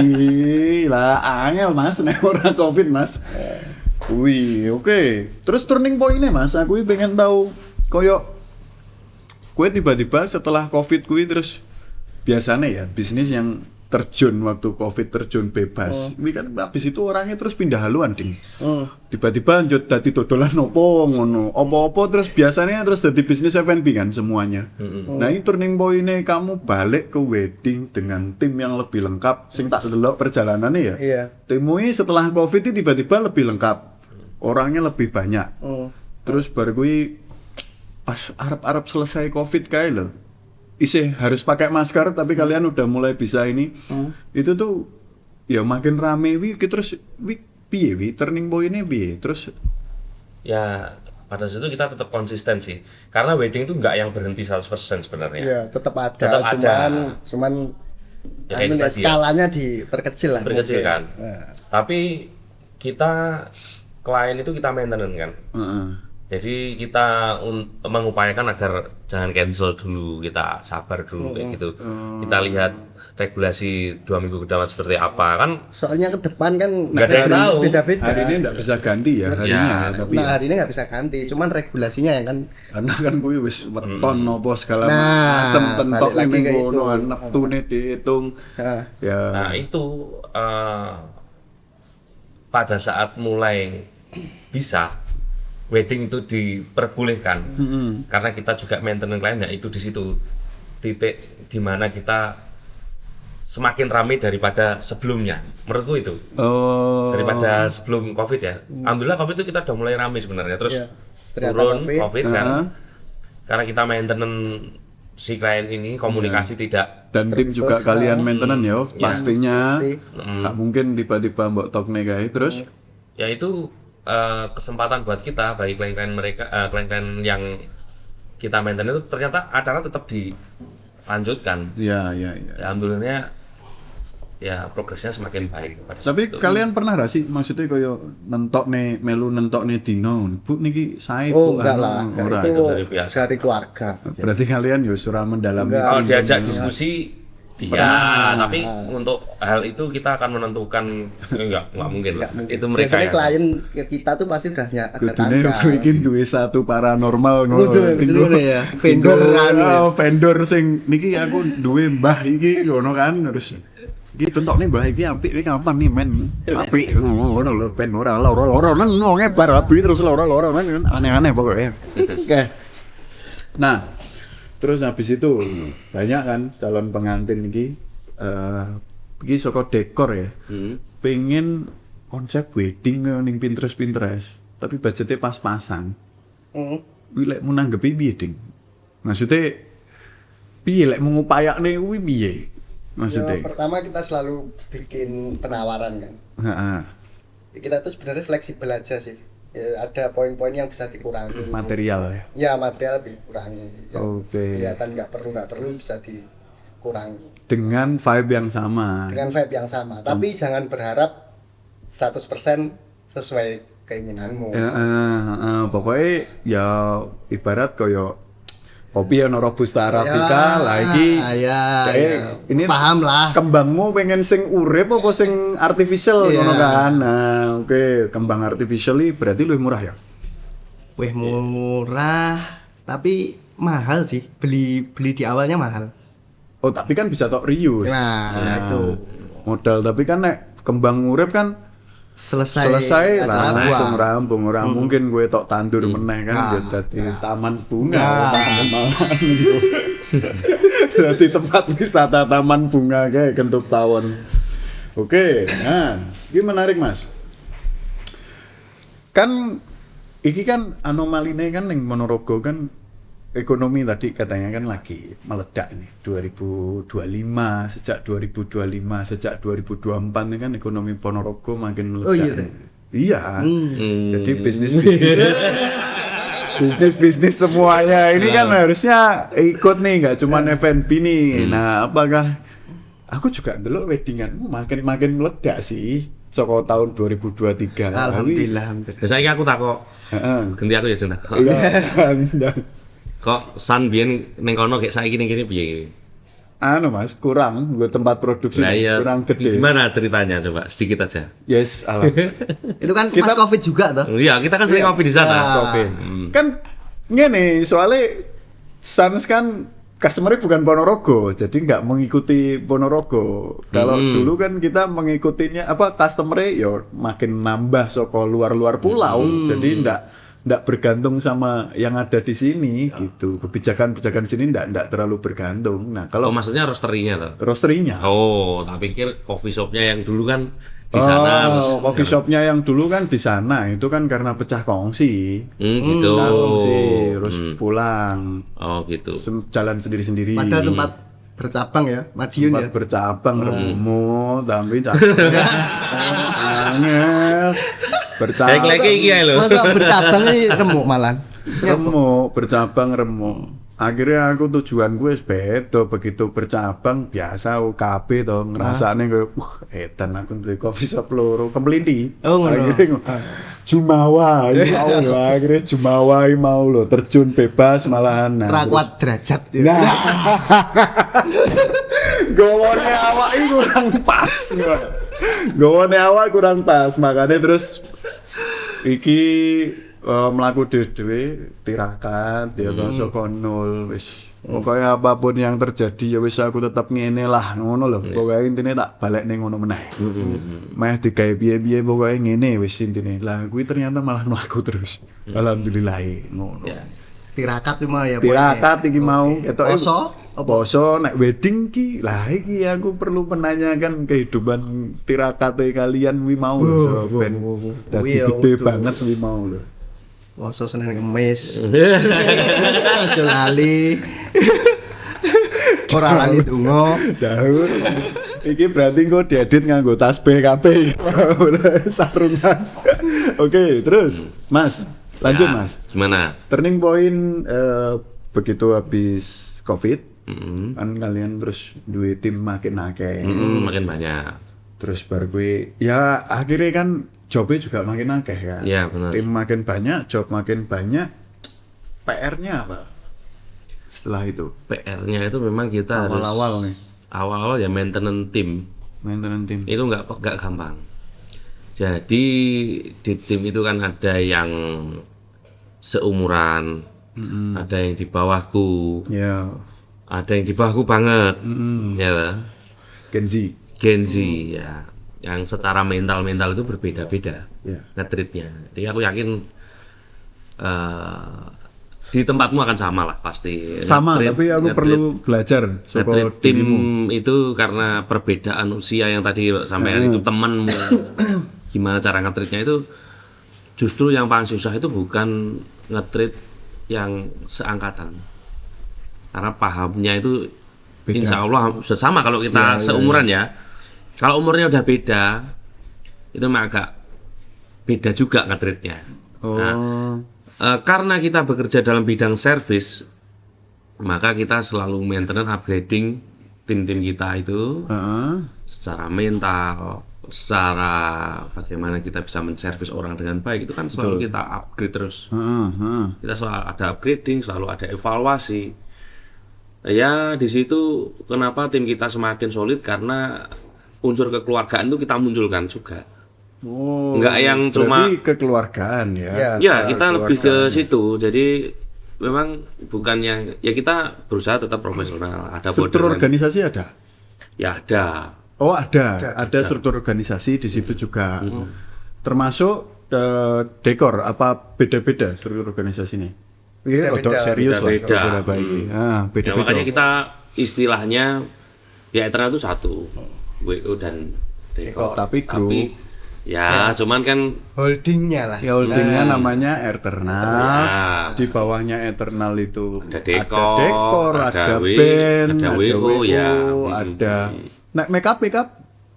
lah angel Mas nek ora Covid Mas. Wih, oke. Terus turning point-nya Mas, aku pengen tahu koyo kue tiba-tiba setelah Covid kuwi terus biasanya ya bisnis yang terjun waktu Covid terjun bebas. Ini kan habis itu orangnya terus pindah haluan ding. Tiba-tiba lanjut dadi dodolan opo ngono. Opo-opo terus biasanya terus jadi bisnis F&B kan semuanya. Nah, ini turning point-nya kamu balik ke wedding dengan tim yang lebih lengkap sing tak delok perjalanannya ya.
Iya.
Timmu ini setelah Covid itu tiba-tiba lebih lengkap. Orangnya lebih banyak. Terus baru gue pas Arab selesai Covid kayak lo. Isih harus pakai masker tapi kalian udah mulai bisa ini. Itu tuh ya makin rame wi terus wi piye wi turning point ini piye. Terus
ya pada situ kita tetap konsisten sih. Karena wedding itu nggak yang berhenti 100% sebenarnya.
Iya, tetap ada.
Tetap ada.
Cuman
Ya, kayak tadi ya.
skalanya diperkecil lah.
Berkecil kan.
Nah.
Tapi kita klien itu kita maintenance kan. Jadi kita mengupayakan agar jangan cancel dulu, kita sabar dulu kayak gitu. Kita lihat regulasi 2 minggu ke depan seperti apa kan.
Soalnya ke depan kan
Nggak ada yang tahu.
beda-beda.
Hari ini nggak bisa ganti ya harinya, tapi
Nah, hari ini nggak bisa ganti, cuman regulasinya yang kan
karena kan gue wis weton nopo segala
Nah,
macam tentok
balik lagi
ning
ke
ngono
itu.
neftune dihitung.
Nah.
Ya.
Nah itu pada saat mulai bisa wedding itu diperbolehkan karena kita juga maintenance klien, ya itu di situ titik dimana kita semakin ramai daripada sebelumnya menurutku itu.
Oh.
Daripada sebelum COVID ya. Alhamdulillah COVID itu kita udah mulai ramai sebenarnya. Terus
Iya. Ternyata
turun
COVID.
COVID kan. Karena kita maintenance si klien ini komunikasi tidak.
Dan tim juga kalian maintenance ya, pastinya.
pasti.
Nggak mungkin tiba-tiba mbok tokne kae terus.
Ya itu kesempatan buat kita bagi klien-klien mereka, klien-klien yang kita maintenance itu ternyata acara tetap dilanjutkan.
Ya.
Ya alhamdulillahnya ya progresnya semakin baik pada saat
Tapi
itu.
kalian pernah gak sih maksudnya koyo nentokne melu nentokne dino, Bu niki sae
Oh,
Bu
enggak
anu,
lah.
ora.
Itu
dari biasa.
dari keluarga.
Berarti kalian ya surah mendalami.
Kalau diajak diskusi bisa, tapi untuk hal itu kita akan menentukan enggak mungkin lah. Itu mereka
Biasanya
yang
klien kita tuh pasti udah ada
Kudune
tanggal.
gue iki duwe satu paranormal ngono.
Kudu,
Tinggo-
betul ya. Vendor
tinggo-
anu ya.
vendor sing niki aku duwe mbah iki ngono kan terus iki tentokne mbah iki apik iki kapan nih men? Apik ngono lho ben ora nang wong bar abi terus ora aneh-aneh pokoknya. Oke. Nah, terus habis itu banyak kan calon pengantin iki saka dekor ya. Pengen konsep wedding ning Pinterest tapi budgetnya pas-pasan. Kuwi lek mau nanggepi piye, Ding? Maksudnya piye lek mau ngupayakne kuwi piye? Maksudnya.
Ya, pertama kita selalu bikin penawaran kan.
Heeh.
Kita tuh sebenarnya fleksibel aja sih. Ya, ada poin-poin yang bisa dikurangi.
Material ya.
Ya material dikurangi. Yang
Oke.
kelihatan nggak perlu bisa dikurangi.
Dengan vibe yang sama.
Dengan vibe yang sama. Tapi jangan berharap 100% sesuai keinginanmu.
Pokoknya ya ibarat koyo kopi yang robusta arabica lagi ini
paham lah.
kembangmu pengen sing urip apa sing artificial
Iya.
ngono kan. Nah, oke, kembang artificial berarti lebih murah ya.
Wih murah, tapi mahal sih. Beli di awalnya mahal.
Oh, tapi kan bisa tok reuse.
Nah, itu.
Modal tapi kan nek kembang urip kan
Selesai
lah
acara
langsung
buah.
rampung ora mungkin gue tok tandur meneh kan
Nah,
jadi taman bunga taman gitu. Jadi tempat wisata taman bunga kayak Kentup Tawon. Oke, nah ini menarik Mas. Kan iki kan anomaline kan yang Ponorogo kan ekonomi tadi katanya kan lagi meledak ini 2025 sejak 2024 ini kan ekonomi Ponorogo makin meledak.
Oh, iya.
Iya. Jadi bisnis semuanya ini kan harusnya ikut nih nggak cuma F&B nih. Nah, apakah aku juga ndelok weddinganmu makin meledak sih saka tahun 2023.
Alhamdulillah.
Saya aku takok.
Heeh.
Ganti aku ya sing takok.
Iya.
Kok San biyen ning kono kayak saiki ning kene piye?
Anu Mas, kurang gue tempat produksi
Lah iya,
kurang gede.
gimana ceritanya coba sedikit aja.
Yes, alam.
Itu kan
Kita-
pas Covid juga toh.
Iya, kita kan sering ngopi di sana.
Kopi. Kan ngene, soalnya Sans kan customer-nya bukan Ponorogo, jadi nggak mengikuti Ponorogo. Kalau dulu kan kita mengikutinya customer-nya ya makin nambah soko luar-luar pulau, jadi nggak bergantung sama yang ada di sini gitu. Kebijakan sini nggak terlalu bergantung. Nah,
Oh,
kalau
maksudnya roasterinya toh?
roasterinya.
Oh, tak pikir coffee shopnya yang dulu kan di sana terus
coffee shopnya yang dulu kan di sana itu kan karena pecah kongsi.
gitu.
Pecah kongsi, terus pulang.
Oh, gitu.
Jalan sendiri-sendiri.
Padahal sempat bercabang ya, Madiun ya.
sempat bercabang Remo tapi angel
Kayak lagi iki ae lho.
Masa bercabang ini remuk malan.
Remuk, bercabang remuk. Akhirnya aku tujuanku wis beda, begitu bercabang biasa UKB to ngrasane koyo edan aku duwe coffee shop loro Kemlinti.
Oh, ngono.
Akhirnya Jumawa, ya Allah, akhirnya Jumawa iki mau lho terjun bebas malahan.
Rakwat derajat.
Nah. Gowone awak iki kurang pas. Gowone awak kurang pas, makanya terus iki melaku dhewe tirakat ya saka nol wis pokoknya apapun yang terjadi ya wis aku tetap ngene lah ngono lho pokoknya intine tak balik ning ngono meneh meh digawe piye-piye pokoknya ngene wis intine lah kuwi ternyata malah mlaku terus alhamdulillah ngono
Tirakat cuma ya.
tirakat iki mau ketoke
Poso?
poso nek wedding ki lah iki aku perlu menanyakan kehidupan tirakate kalian wi mau lho ben dadi gede banget wi mau lho.
Poso Senin Kemis. Aja lali. Ora lali donga.
Daun. Iki berarti kok diedit nganggo tasbih kabeh. Sarungan. Oke, terus Mas, lanjut
Ya,
Mas.
Gimana?
Turning point begitu habis Covid, kan kalian terus duwe tim makin akeh.
Makin banyak.
Terus baru gue ya akhirnya kan jobnya juga makin akeh kan.
Iya, benar.
Tim makin banyak, job makin banyak. PR-nya apa? Setelah itu
PR-nya itu memang kita harus
awal-awal nih
awal-awal ya maintenance tim.
maintenance tim.
Itu nggak gampang. Jadi di tim itu kan ada yang seumuran, ada yang di bawahku,
Ya,
ada yang di bawahku banget, ya lah. Gen Z ya, yang secara mental itu berbeda-beda
Ya.
nge-treatnya. Jadi aku yakin di tempatmu akan sama lah pasti.
Sama,
Nge-treat-
tapi aku
nge-treat-
perlu belajar
nge-treat
soal
tim
dirimu.
itu karena perbedaan usia yang tadi sampean itu temanmu. Gimana cara nge-treatnya itu justru yang paling susah itu bukan nge-treat yang seangkatan. Karena pahamnya itu
Beda.
insya Allah sudah sama kalau kita seumuran ya. Kalau umurnya udah beda, itu memang agak beda juga nge-treatnya.
Oh.
Karena kita bekerja dalam bidang service, maka kita selalu maintenance upgrading tim-tim kita itu
Heeh.
secara mental, secara bagaimana kita bisa menservis orang dengan baik itu kan selalu kita upgrade terus. Kita selalu ada upgrading, selalu ada evaluasi. Ya di situ kenapa tim kita semakin solid karena unsur kekeluargaan itu kita munculkan juga.
Oh.
Enggak yang cuma
berarti kekeluargaan ya.
ya kita lebih ke situ. Jadi memang bukan yang ya kita berusaha tetap profesional. Ada
Struktur
borderan.
organisasi ada.
Ya ada.
Oh ada struktur organisasi di situ juga. Termasuk dekor apa beda-beda struktur organisasi ini? Iya,
Beda-beda.
untuk serius lah.
Beda-beda.
Ah,
Ya,
beda-beda.
makanya kita istilahnya ya eternal itu satu, WO dan dekor.
Tapi grup.
Ya, cuman kan
Holdingnya lah.
Ya holdingnya namanya Eternal.
Ya.
Di bawahnya Eternal itu
Ada dekor,
ada
ada
band,
ada
ada
WO, ya.
ada make up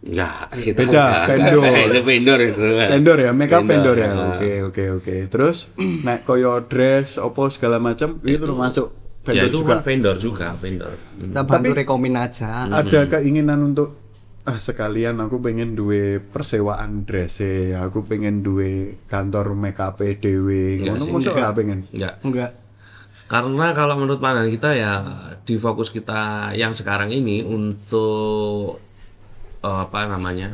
enggak kita
Beda,
enggak.
vendor.
Itu vendor itu.
vendor ya, make up vendor ya.
Vendor.
Oke. Terus nek koyo dress opo segala macam itu termasuk vendor
Ya itu
juga.
kan vendor juga, vendor.
Kita bantu rekomen aja.
Ada keinginan untuk sekalian aku pengen duwe persewaan dress aku pengen duwe kantor make up dhewe ngono mosok gak pengen.
Enggak.
Enggak.
Karena kalau menurut pandangan kita ya di fokus kita yang sekarang ini untuk apa namanya?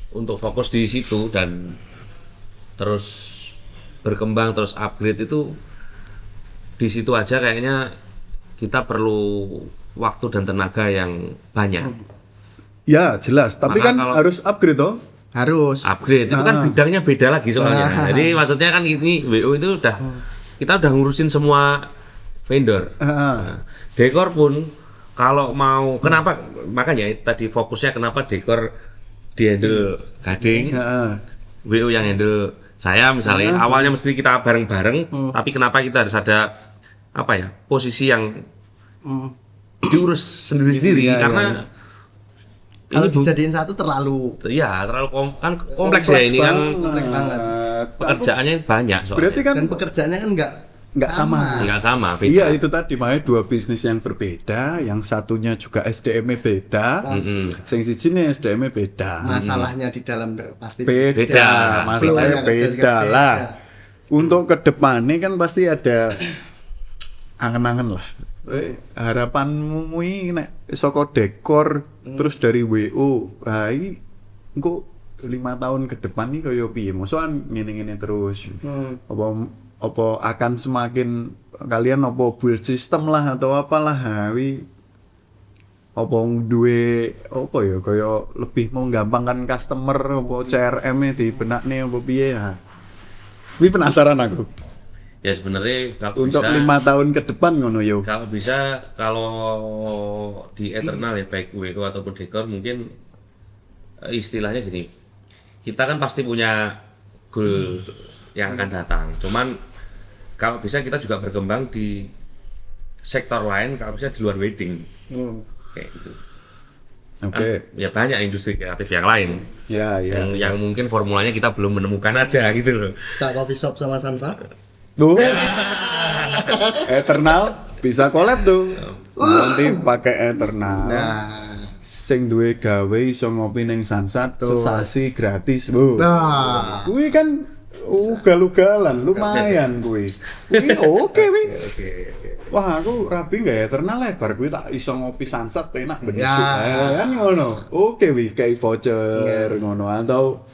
Untuk fokus di situ dan terus berkembang terus upgrade itu di situ aja kayaknya kita perlu waktu dan tenaga yang banyak.
Ya jelas, tapi
Maka
kan
kalau-
harus upgrade toh.
Harus.
Upgrade itu kan bidangnya beda lagi soalnya. Jadi maksudnya kan ini WO itu udah kita udah ngurusin semua vendor. Nah, dekor pun kalau mau kenapa makanya tadi fokusnya kenapa dekor di handle Gading, WO yang handle saya misalnya awalnya mesti kita bareng-bareng, tapi kenapa kita harus ada apa ya posisi yang diurus sendiri-sendiri karena
Kalau dijadiin satu terlalu
Iya, terlalu kompleks ya ini kan
kompleks banget.
pekerjaannya banyak soalnya.
Berarti kan
Dan pekerjaannya kan
nggak sama.
Nggak sama, beda.
Iya itu tadi makanya dua bisnis yang berbeda, yang satunya juga SDM-nya beda, sing siji nih SDM-nya beda.
masalahnya di dalam pasti
Beda, masalahnya
Flow-nya kerja juga
beda
beda.
lah. Untuk ke depannya kan pasti ada angen-angen lah. Harapanmu ini nek saka dekor terus dari WO, ini engko 5 tahun ke depan nih kaya piye? Mosok ngene-ngene terus. Apa akan semakin kalian apa build system lah atau apalah hawi apa duwe apa ya kaya lebih menggampangkan customer apa CRM-nya di benakne apa piye ya. Kuwi penasaran aku.
Ya sebenarnya kalau
Untuk
bisa
5 tahun ke depan ngono yo.
kalau bisa kalau di Eternal ya baik WO ataupun Dekor mungkin istilahnya gini. Kita kan pasti punya goal yang akan datang. Cuman kalau bisa kita juga berkembang di sektor lain, kalau bisa di luar wedding. Kayak gitu.
Oke.
Ya banyak industri kreatif yang lain.
Ya, ya.
Yang mungkin formulanya kita belum menemukan aja gitu loh.
Kak Coffee Shop sama Sansa.
Tuh. Eternal bisa collab tuh. Nanti pakai Eternal.
Nah,
Sing duwe gawe iso ngopi ning Sansat sesasi gratis, Bu.
nah,
Kuwi kan ugal-ugalan lumayan kuwi. Kuwi oke wi. Wah, aku rapi nggak ya Eternal lebar kuwi tak iso ngopi Sansat penak bener.
Ya.
Kan ngono. Oke wi kayak voucher ngono atau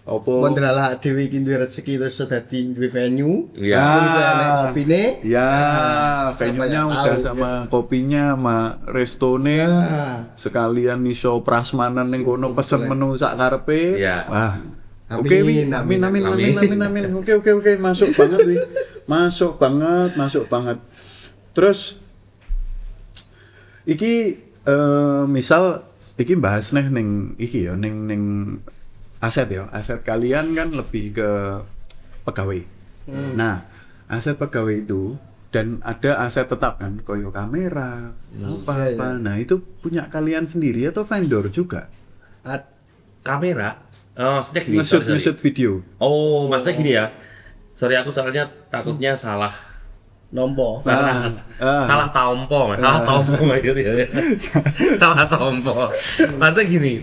apa
Mondralah Dewi iki duwe rezeki terus dadi duwe venue.
Iya.
Bisa nek kopine.
ya,
siapa
venue-nya
yang
udah
tahu,
sama kopinya sama restone. Sekalian iso prasmanan ning kono pesen menu sak karepe.
Iya.
Wah.
Amin,
Oke, wi.
amin,
Amin. Oke. Masuk banget, wi. Masuk banget. Terus iki misal iki bahas ning iki ya ning aset ya. Aset kalian kan lebih ke pegawai. Nah, aset pegawai itu dan ada aset tetap kan, koyo kamera, apa-apa. Nah, itu punya kalian sendiri atau vendor juga?
Kamera. Oh, maksudnya gini. sorry.
Nge-shoot video.
Oh, maksudnya gini ya. Sorry aku soalnya takutnya salah
Nompo.
salah tompo gitu ya. Salah tompo. Maksudnya gini.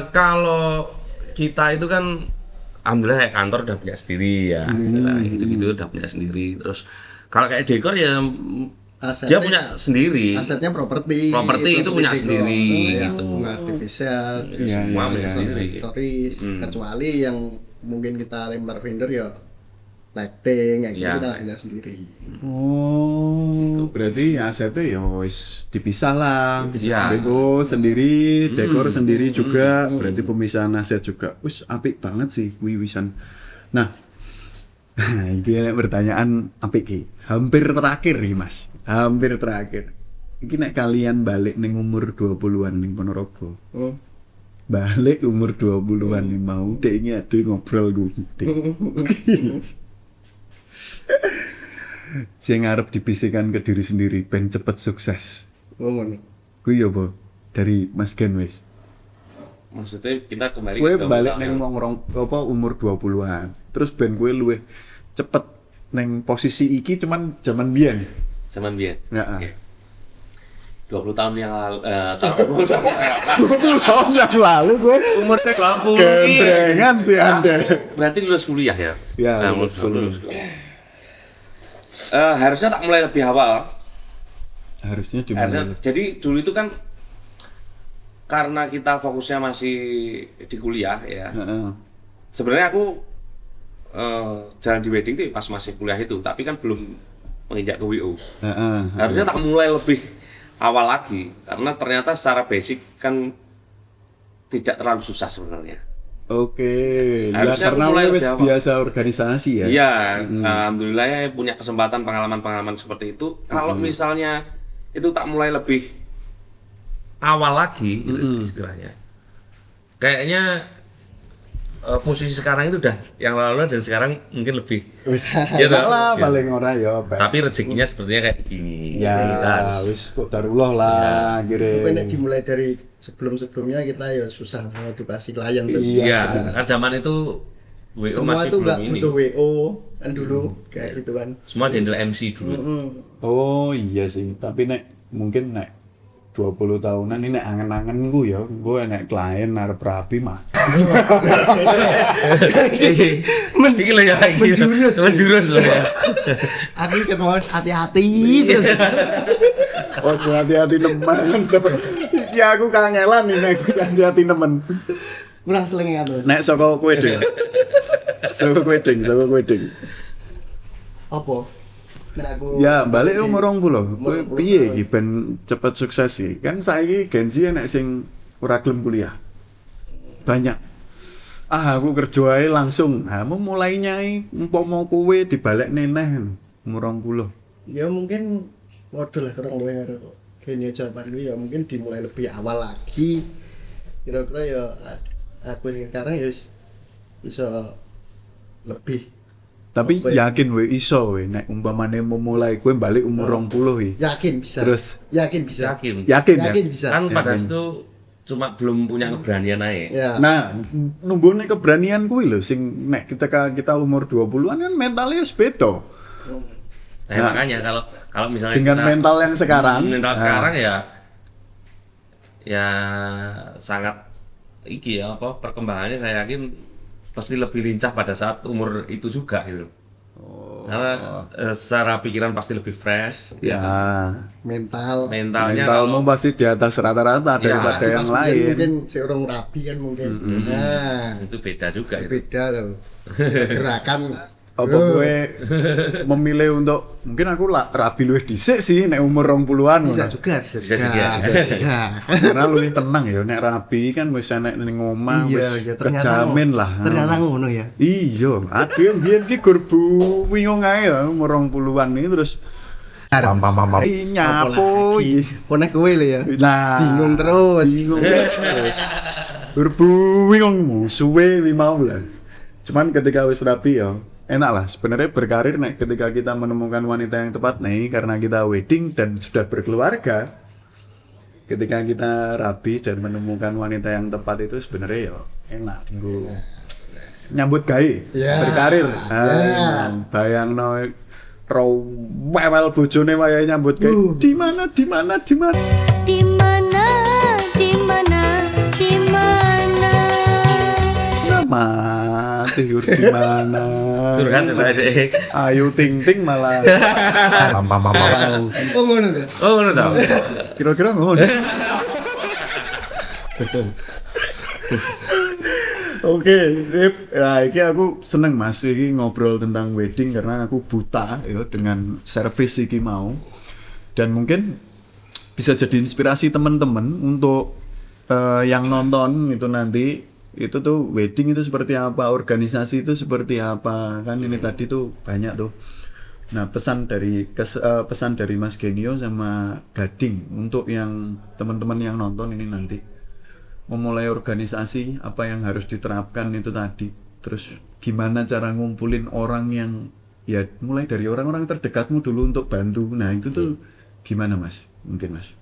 Kalau kita itu kan alhamdulillah kayak kantor udah punya sendiri ya. Gitu udah punya sendiri. Terus kalau kayak dekor ya dia punya sendiri.
Asetnya properti
Properti itu punya sendiri gitu.
Bunga artifisial,
Semua punya sendiri.
stories, kecuali yang mungkin kita lempar vendor ya lighting kayak gitu
Ya.
kita punya sendiri.
Oh, berarti asetnya ya wis dipisah lah.
Iya.
Dekor sendiri, dekor sendiri juga. Berarti pemisahan aset juga. Wis apik banget sih kuwi wisan. Nah, iki nek pertanyaan apik ki. Hampir terakhir nih, Mas. Hampir terakhir. Iki nek kalian balik ning umur 20-an ning Ponorogo. Balik umur 20-an nih mau dek ini ada ngobrol gue. Sing ngarep dibisikan ke diri sendiri ben cepet sukses.
Ngono.
Kuwi ya apa? Dari Mas Gen wis.
Maksudnya kita kembali
Kowe
ke
balik
belakang.
neng apa umur 20-an. Terus ben kowe luwih cepet neng posisi iki cuman zaman biyen.
Zaman biyen.
Ya.
Oke. 20 tahun yang lalu 20 tahun
20 tahun yang lalu gue
umur saya 20
gendrengan sih Anda.
berarti lulus kuliah ya?
Ya,
Nah,
lulus kuliah.
Harusnya tak mulai lebih awal.
Harusnya
Harusnya,
dimulai.
jadi dulu itu kan karena kita fokusnya masih di kuliah ya.
Heeh.
Sebenarnya aku jalan di wedding itu pas masih kuliah itu, tapi kan belum menginjak ke WO.
Heeh.
Harusnya tak mulai lebih awal lagi, karena ternyata secara basic kan tidak terlalu susah sebenarnya.
Oke, ya
Harusnya
karena
aku mulai
wis
lebih awal.
biasa organisasi ya.
Iya, alhamdulillah ya punya kesempatan pengalaman-pengalaman seperti itu. Kalau misalnya itu tak mulai lebih awal lagi, gitu istilahnya. Kayaknya posisi sekarang itu udah yang lalu dan sekarang mungkin lebih
Wis
Ya,
enak lah
ya.
paling ora ya. Pak.
tapi rezekinya sepertinya kayak gini.
Ya
Kita harus
wis qadarullah lah
Mungkin
kira.
dimulai dari sebelum-sebelumnya kita ya susah mengedukasi klien tuh.
Iya.
kan zaman itu WO
Semua
masih
tuh
belum
nggak
ini.
butuh WO kan dulu kayak gitu kan.
Semua dihandle MC dulu.
Oh iya sih, tapi mungkin 20 tahunan ini angen-angen gue ya, gue klien arep rapi mah.
Iki lho ya, menjurus lho ya.
Aku ketemu hati-hati terus.
Oh hati-hati nemen. Ya aku kangelan ini hati-hati nemen.
Kurang selengean terus.
Nek saka kowe ding. Saka kowe ding.
Apa? Nah, aku
Ya balik umur 20. Kowe piye iki ben cepet sukses sih? Kan saiki Gen Z nek sing ora gelem kuliah. Banyak. Aku kerja ae langsung. Mau mulai nyai umpama kowe dibalik neneh umur 20.
ya mungkin waduh lah kurang luwih karo kene jawaban dulu ya mungkin dimulai lebih awal lagi. Kira-kira ya aku sekarang ya bisa lebih
Tapi
Apa ya?
yakin we iso we nek umpamane mau mulai kowe balik umur 20 iki.
yakin bisa.
Terus?
Yakin bisa.
Yakin.
Yakin ya?
Yakin bisa.
Kan pada
Yakin.
itu cuma belum punya keberanian aja.
Ya.
Nah, numbune keberanian kuwi lho sing nek kita umur 20-an kan mentalnya wis beda. Nah.
Makanya kalau misalnya
Dengan
kita-
mental yang sekarang.
mental
nah,
sekarang ya sangat iki ya apa perkembangannya saya yakin pasti lebih lincah pada saat umur itu juga gitu. Karena secara pikiran pasti lebih fresh.
Ya,
Mental.
Mentalnya
mentalmu
kalau
pasti di atas rata-rata daripada
Pas
yang
mungkin-
lain.
Mungkin seorang rapi kan mungkin. Nah,
itu beda juga itu.
beda loh. Gerakan
Apa gue memilih untuk mungkin aku rabi luwih dhisik sih nek umur 20-an
bisa
ngono.
juga, bisa
Bisa
juga.
juga.
Bisa juga.
Karena luwih tenang ya nek rabi kan wis enek ning omah wis
Iya, ternyata
kejamin lah.
Ternyata ngono ya.
Iya, aduh biyen ki gurbu wingung ae lho umur 20-an iki terus pam nyapo iki.
Konek kowe lho ya.
Nah,
Bingung terus.
Bingung terus. Gurbu wingung suwe wi mau lah. Cuman ketika wis rapi ya enak lah sebenarnya berkarir nek ketika kita menemukan wanita yang tepat nih karena kita wedding dan sudah berkeluarga. Ketika kita rapi dan menemukan wanita yang tepat itu sebenarnya ya enak nggo nyambut gawe
Ya.
berkarir.
Ya.
Bayangno wewel bojone wayahe nyambut gawe. Di mana?
Di mana, di mana, di mana?
Mati di mana?
Curhat ya deh.
Ayu ting ting malah
Oh ngono tuh.
Oh ngono tau.
kira-kira ngono. Oke, sip. Ya, iki aku seneng Mas iki ngobrol tentang wedding karena aku buta ya dengan service iki mau. Dan mungkin bisa jadi inspirasi teman-teman untuk yang nonton itu nanti itu tuh wedding itu seperti apa, organisasi itu seperti apa. Kan ini tadi tuh banyak tuh. Nah, pesan dari Mas Genio sama Gading untuk yang teman-teman yang nonton ini nanti memulai organisasi apa yang harus diterapkan itu tadi. Terus gimana cara ngumpulin orang yang ya mulai dari orang-orang terdekatmu dulu untuk bantu. Nah, itu tuh gimana Mas? Mungkin Mas.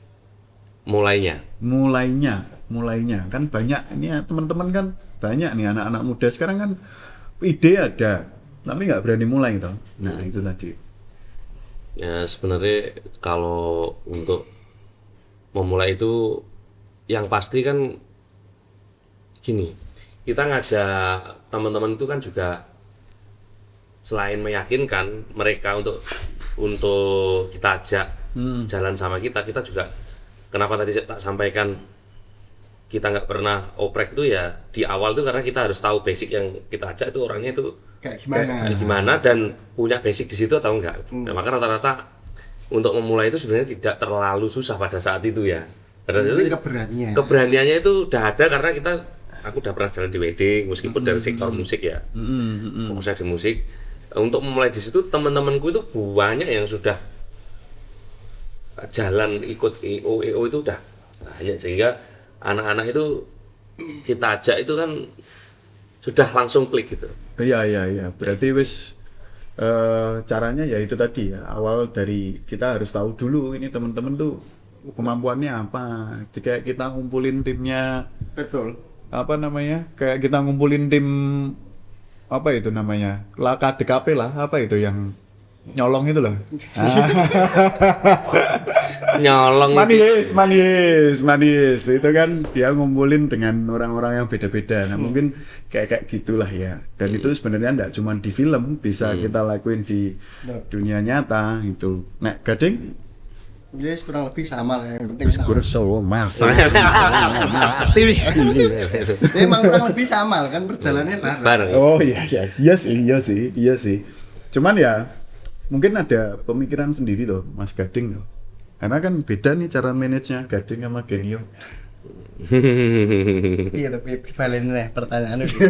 Mulainya kan banyak ini ya, teman-teman kan banyak nih anak-anak muda sekarang kan ide ada tapi nggak berani mulai toh. Nah, itu tadi.
Ya sebenarnya kalau untuk memulai itu yang pasti kan gini, kita ngajak teman-teman itu kan juga selain meyakinkan mereka untuk kita ajak jalan sama kita juga kenapa tadi tak sampaikan kita nggak pernah oprek itu ya di awal tuh karena kita harus tahu basic yang kita ajak itu orangnya itu kayak gimana dan punya basic di situ atau enggak. Nah, maka rata-rata untuk memulai itu sebenarnya tidak terlalu susah pada saat itu ya. Pada saat itu keberaniannya itu udah ada karena aku udah pernah jalan di wedding meskipun dari sektor musik ya. Fokusnya di musik. Untuk memulai di situ teman-temanku itu banyak yang sudah jalan ikut EO itu udah banyak sehingga anak-anak itu kita ajak itu kan sudah langsung klik gitu.
Iya. Berarti wis caranya ya itu tadi ya. Awal dari kita harus tahu dulu ini teman-teman tuh kemampuannya apa. Jika kita ngumpulin timnya,
Betul.
apa namanya? Kayak kita ngumpulin tim apa itu namanya? KDKP lah, apa itu yang nyolong itu loh.
Nyolong
Manis. Itu kan dia ngumpulin dengan orang-orang yang beda-beda. Nah, mungkin kayak gitulah ya. Dan itu sebenarnya enggak cuma di film, bisa kita lakuin di dunia nyata itu. Nek Gading
Yes, kurang lebih sama lah, yang penting tahu.
Solo Mas.
Emang kurang lebih sama lah, kan perjalanannya bareng.
bareng.
Oh iya sih. Cuman ya mungkin ada pemikiran sendiri loh Mas Gading loh. Karena kan beda nih cara manage-nya Gading sama Genio.
Iya, tapi balen nih pertanyaan itu.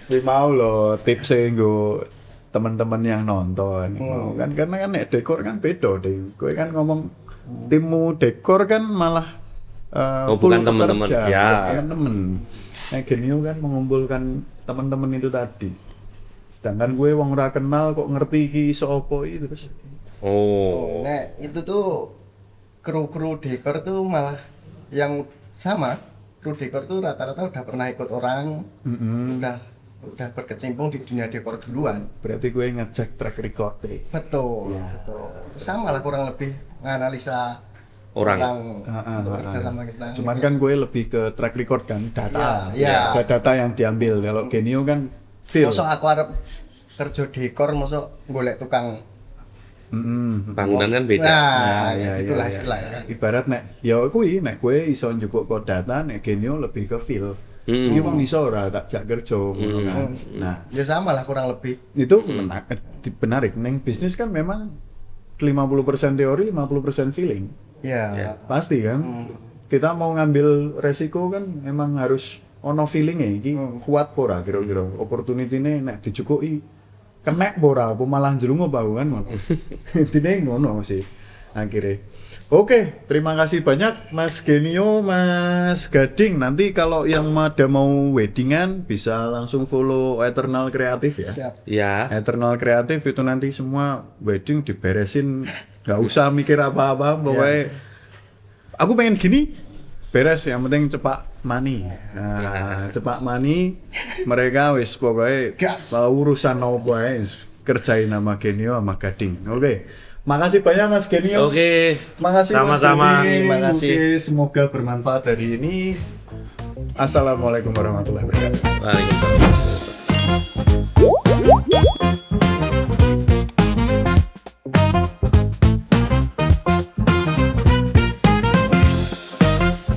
Tapi mau loh tipsnya nggo teman-teman yang nonton. Mau kan karena kan nek dekor kan beda deh. Kowe kan ngomong timmu dekor kan malah full
bukan teman-teman.
pekerja,
Ya.
bukan temen. Nek Genio kan mengumpulkan teman-teman itu tadi. Sedangkan gue wong ora kenal kok ngerti iki sapa iki terus.
Oh.
Nah, itu tuh kru dekor tuh malah yang sama. Kru dekor tuh rata-rata udah pernah ikut orang, udah berkecimpung di dunia dekor duluan.
Berarti gue ngecek track record deh.
Betul. Sama lah kurang lebih nganalisa
Orang.
untuk kerja sama kita.
Cuman kan gue lebih ke track record kan, data.
Iya.
Ada data yang diambil. Kalau Genio kan feel.
Mosok aku arep kerja dekor, mosok golek tukang.
Bangunan kan beda.
Nah,
Ya,
itulah
ya.
istilahnya.
Ibarat nek ya kuwi nek kowe iso njupuk kok data, nek Genio lebih ke feel. Iki wong iso ora tak jak kerja ngono kan. Nah,
Ya sama lah kurang lebih.
itu menarik. Neng bisnis kan memang 50% teori, 50% feeling.
Ya.
Pasti kan. Kita mau ngambil resiko kan memang harus ono feeling iki kuat pora kira-kira opportunity-ne nek dicukuki kenek pora apa malah njlungu apa kan ngono. Intine ngono sih akhirnya. Oke, terima kasih banyak Mas Genio, Mas Gading. Nanti kalau yang ada mau weddingan bisa langsung follow Eternal Kreatif ya.
Siap.
Ya.
Eternal Kreatif itu nanti semua wedding diberesin, nggak usah mikir apa-apa, pokoknya aku pengen gini, beres, yang penting cepat money. Nah, cepat money, mereka wis pokoknya
Gas.
urusan apa ae kerjain sama Genio sama Gading. Oke. Makasih banyak Mas Genio.
Oke.
Makasih
Sama-sama.
Mas Gading.
Terima kasih.
Oke, semoga bermanfaat hari ini. Assalamualaikum warahmatullahi wabarakatuh.
Waalaikumsalam.